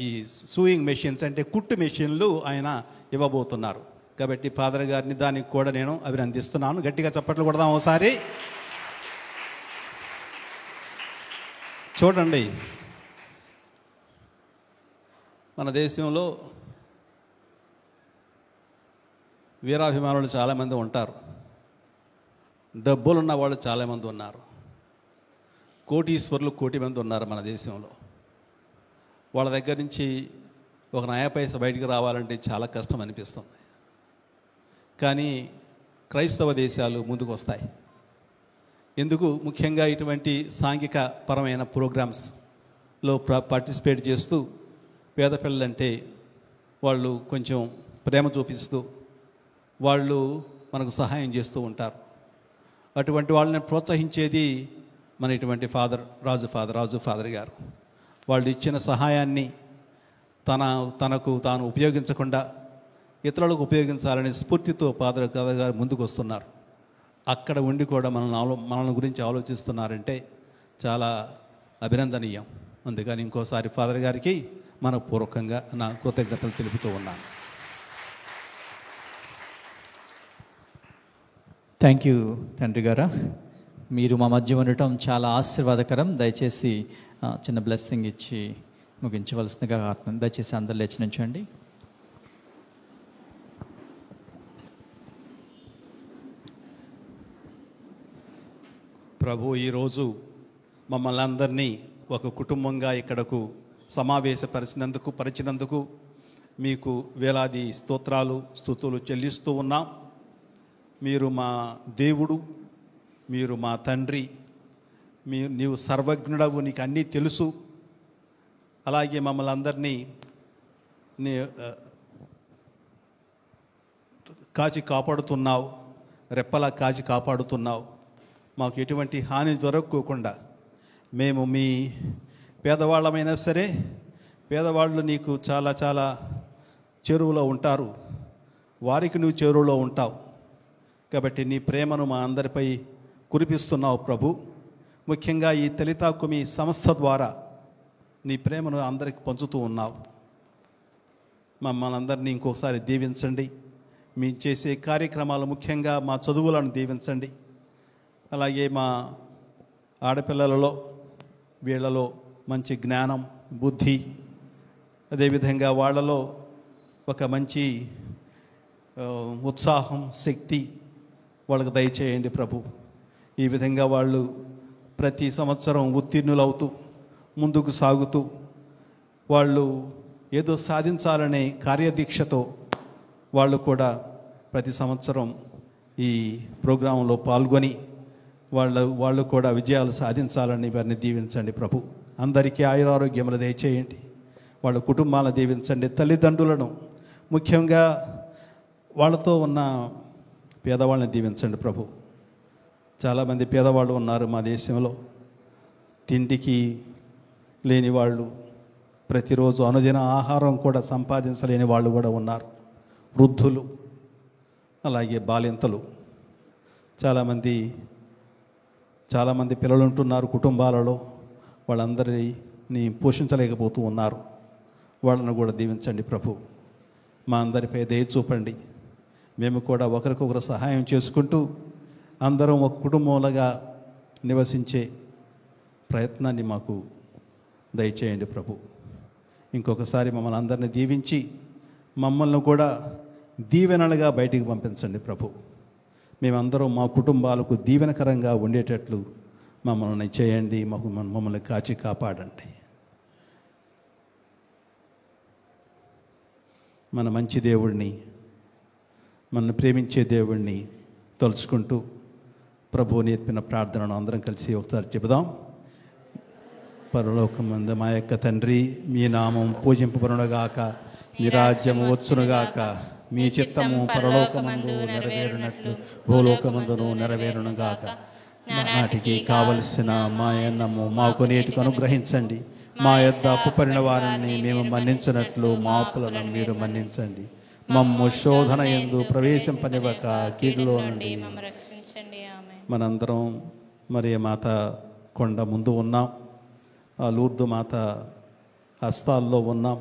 ఈ సూయింగ్ మెషిన్స్ అంటే కుట్టు మెషిన్లు ఆయన ఇవ్వబోతున్నారు. కాబట్టి ఫాదర్ గారిని దానికి కూడా నేను అభినందిస్తున్నాను. గట్టిగా చప్పట్లు కొడదాం ఒకసారి. చూడండి, మన దేశంలో వీరాభిమానులు చాలామంది ఉంటారు. డబ్బులున్న వాళ్ళు చాలామంది ఉన్నారు. కోటీశ్వరులు కోటి మంది ఉన్నారు మన దేశంలో. వాళ్ళ దగ్గర నుంచి ఒక నయా పైసా బయటికి రావాలంటే చాలా కష్టం అనిపిస్తుంది. కానీ క్రైస్తవ దేశాలు ముందుకు వస్తాయి. ఎందుకు? ముఖ్యంగా ఇటువంటి సాంఘిక పరమైన ప్రోగ్రామ్స్లో పార్టిసిపేట్ చేస్తూ పేద పిల్లలంటే వాళ్ళు కొంచెం ప్రేమ చూపిస్తూ వాళ్ళు మనకు సహాయం చేస్తూ ఉంటారు. అటువంటి వాళ్ళని ప్రోత్సహించేది మన ఇటువంటి రాజు ఫాదర్ గారు. వాళ్ళు ఇచ్చిన సహాయాన్ని తనకు తాను ఉపయోగించకుండా ఇతరులకు ఉపయోగించాలనే స్ఫూర్తితో ఫాదర్ గారు ముందుకు వస్తున్నారు. అక్కడ ఉండి కూడా మనల్ని గురించి ఆలోచిస్తున్నారంటే చాలా అభినందనీయం. అందుకని ఇంకోసారి ఫాదర్ గారికి మనపూర్వకంగా నా కృతజ్ఞతలు తెలుపుతూ ఉన్నాను. థ్యాంక్ యూ తండ్రి గారా. మీరు మా మధ్య ఉండటం చాలా ఆశీర్వాదకరం. దయచేసి చిన్న బ్లెస్సింగ్ ఇచ్చి ముగించవలసిందిగా ఆత్మ. దయచేసి అందరు లేచి నుంచండి. ప్రభు ఈరోజు మమ్మల్ని అందరినీ ఒక కుటుంబంగా ఇక్కడకు పరిచినందుకు మీకు వేలాది స్తుతులు చెల్లిస్తూ ఉన్నాం. మీరు మా దేవుడు, మీరు మా తండ్రి, నీవు సర్వజ్ఞుడవు, నీకు అన్నీ తెలుసు. అలాగే మమ్మల్ని అందరినీ కాచి కాపాడుతున్నావు, రెప్పలా కాచి కాపాడుతున్నావు. మాకు ఎటువంటి హాని జరగకోకుండా మేము మీ పేదవాళ్ళమైనా సరే, పేదవాళ్ళు నీకు చాలా చాలా చెరువులో ఉంటారు, వారికి నువ్వు చెరువులో ఉంటావు. కాబట్టి నీ ప్రేమను మా అందరిపై కురిపిస్తున్నావు ప్రభు. ముఖ్యంగా ఈ తలితాకుమి సంస్థ ద్వారా నీ ప్రేమను అందరికి పంచుతూ ఉన్నావు. మమ్మల్ని అందరినీ ఇంకొకసారి దీవించండి. మీ చేసే కార్యక్రమాలు ముఖ్యంగా మా చదువులను దీవించండి. అలాగే మా ఆడపిల్లలలో వీళ్ళలో మంచి జ్ఞానం, బుద్ధి, అదేవిధంగా వాళ్ళలో ఒక మంచి ఉత్సాహం, శక్తి వాళ్ళకు దయచేయండి ప్రభు. ఈ విధంగా వాళ్ళు ప్రతి సంవత్సరం ఉత్తీర్ణులవుతూ ముందుకు సాగుతూ వాళ్ళు ఏదో సాధించాలనే కార్యదీక్షతో వాళ్ళు కూడా ప్రతి సంవత్సరం ఈ ప్రోగ్రాంలో పాల్గొని వాళ్ళు కూడా విజయాలు సాధించాలని వారిని దీవించండి ప్రభు. అందరికీ ఆయురారోగ్యములు దయచేయండి. వాళ్ళ కుటుంబాలను దీవించండి. తల్లిదండ్రులను, ముఖ్యంగా వాళ్ళతో ఉన్న పేదవాళ్ళని దీవించండి ప్రభు. చాలామంది పేదవాళ్ళు ఉన్నారు మా దేశంలో. తిండికి లేని వాళ్ళు, ప్రతిరోజు అనుదిన ఆహారం కూడా సంపాదించలేని వాళ్ళు కూడా ఉన్నారు. వృద్ధులు, అలాగే బాలింతలు, చాలామంది పిల్లలు ఉంటున్నారు కుటుంబాలలో. వాళ్ళందరినీ పోషించలేకపోతూ ఉన్నారు. వాళ్ళను కూడా దీవించండి ప్రభు. మా అందరిపై దయ చూపండి. మేము కూడా ఒకరికొకరు సహాయం చేసుకుంటూ అందరం ఒక కుటుంబంలాగా నివసించే ప్రయత్నాన్ని మాకు దయచేయండి ప్రభు. ఇంకొకసారి మమ్మల్ని అందరినీ దీవించి మమ్మల్ని కూడా దీవెనలుగా బయటికి పంపించండి ప్రభు. మేమందరం మా కుటుంబాలకు దీవెనకరంగా ఉండేటట్లు మమ్మల్ని చేయండి, మమ్మల్ని కాచి కాపాడండి. మన మంచి దేవుడిని, మనల్ని ప్రేమించే దేవుడిని తలుచుకుంటూ ప్రభువు నేర్పిన ప్రార్థనను అందరం కలిసి ఒకసారి చెబుదాం. పరలోకమందు మా యొక్క తండ్రి, మీ నామం పూజింపబడునుగాక, మీ రాజ్యము వచ్చునుగాక, మీ చిత్తము పరలోకమందు నెరవేరునట్లు భూలోకమందును నెరవేరునుగాక. నాటికి కావలసిన మా అన్నము మాకు నేటికి అనుగ్రహించండి. మా యొద్ద అప్పుపడిన వారిని మేము మన్నించినట్లు మా అప్పులను మీరు మన్నించండి. మమ్ము శోధన యందు ప్రవేశింపనివ్వక కీడులో నుండి రక్షించండి. ఆమేన్. మనందరం మరియ మాత కొండ ముందు ఉన్నాం. ఆ లూర్దు మాత హస్తాల్లో ఉన్నాం.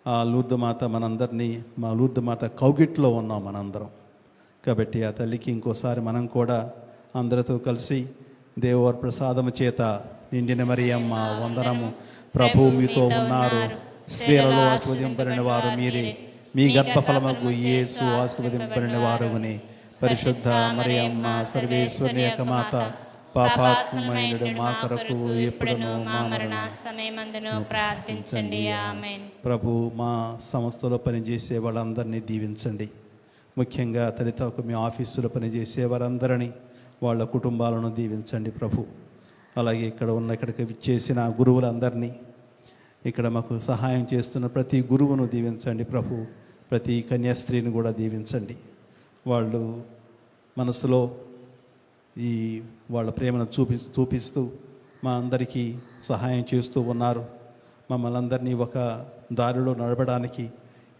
ఆ లూర్దు మాత మనందరినీ, మా లూర్దు మాత కౌగిట్లో ఉన్నాం మనందరం. కాబట్టి ఆ తల్లికి ఇంకోసారి మనం కూడా అందరితో కలిసి దేవవర ప్రసాదము చేత నిండిన మరియమ్మ వందనము, ప్రభు మీతో ఉన్నారు, స్త్రీలలో ఆశీర్వదింపబడిన వారు మీరే, మీ గర్భఫలమగు యేసు ఆశీర్వదింపబడిన వారుని. పరిశుద్ధ మరియమ్మ సర్వేశ్వరుని యొక్క మాత, పాపాత్ముడైన మా కొరకు ఎప్పుడును మా మరణ సమయమందును ప్రార్థించండి. ఆమేన్. ప్రభు మా సంస్థలో పనిచేసే వాళ్ళందరినీ దీవించండి. ముఖ్యంగా తల్లితో మీ ఆఫీసులో పనిచేసే వారందరినీ, వాళ్ళ కుటుంబాలను దీవించండి ప్రభు. అలాగే ఇక్కడికి విచ్చేసిన గురువులందరినీ, ఇక్కడ మాకు సహాయం చేస్తున్న ప్రతి గురువును దీవించండి ప్రభు. ప్రతి కన్యాస్త్రీని కూడా దీవించండి. వాళ్ళు మనసులో ఈ వాళ్ళ ప్రేమను చూపిస్తూ మా అందరికీ సహాయం చేస్తూ ఉన్నారు. మమ్మల్ని అందరినీ ఒక దారిలో నడవడానికి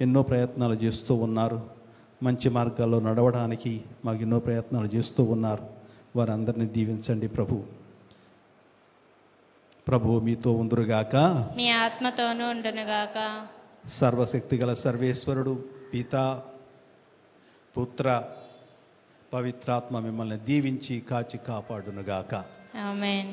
ఎన్నో ప్రయత్నాలు చేస్తూ ఉన్నారు. మంచి మార్గాల్లో నడవడానికి మాకు ఎన్నో ప్రయత్నాలు చేస్తూ ఉన్నారు. వారందరినీ దీవించండి ప్రభు. ప్రభువు మీతో ఉందురుగాక, మీ ఆత్మతోనూ ఉండునుగాక. సర్వశక్తి గల సర్వేశ్వరుడు పితా, పుత్ర, పవిత్రాత్మ మిమ్మల్ని దీవించి కాచి కాపాడునుగాక. ఆమేన్.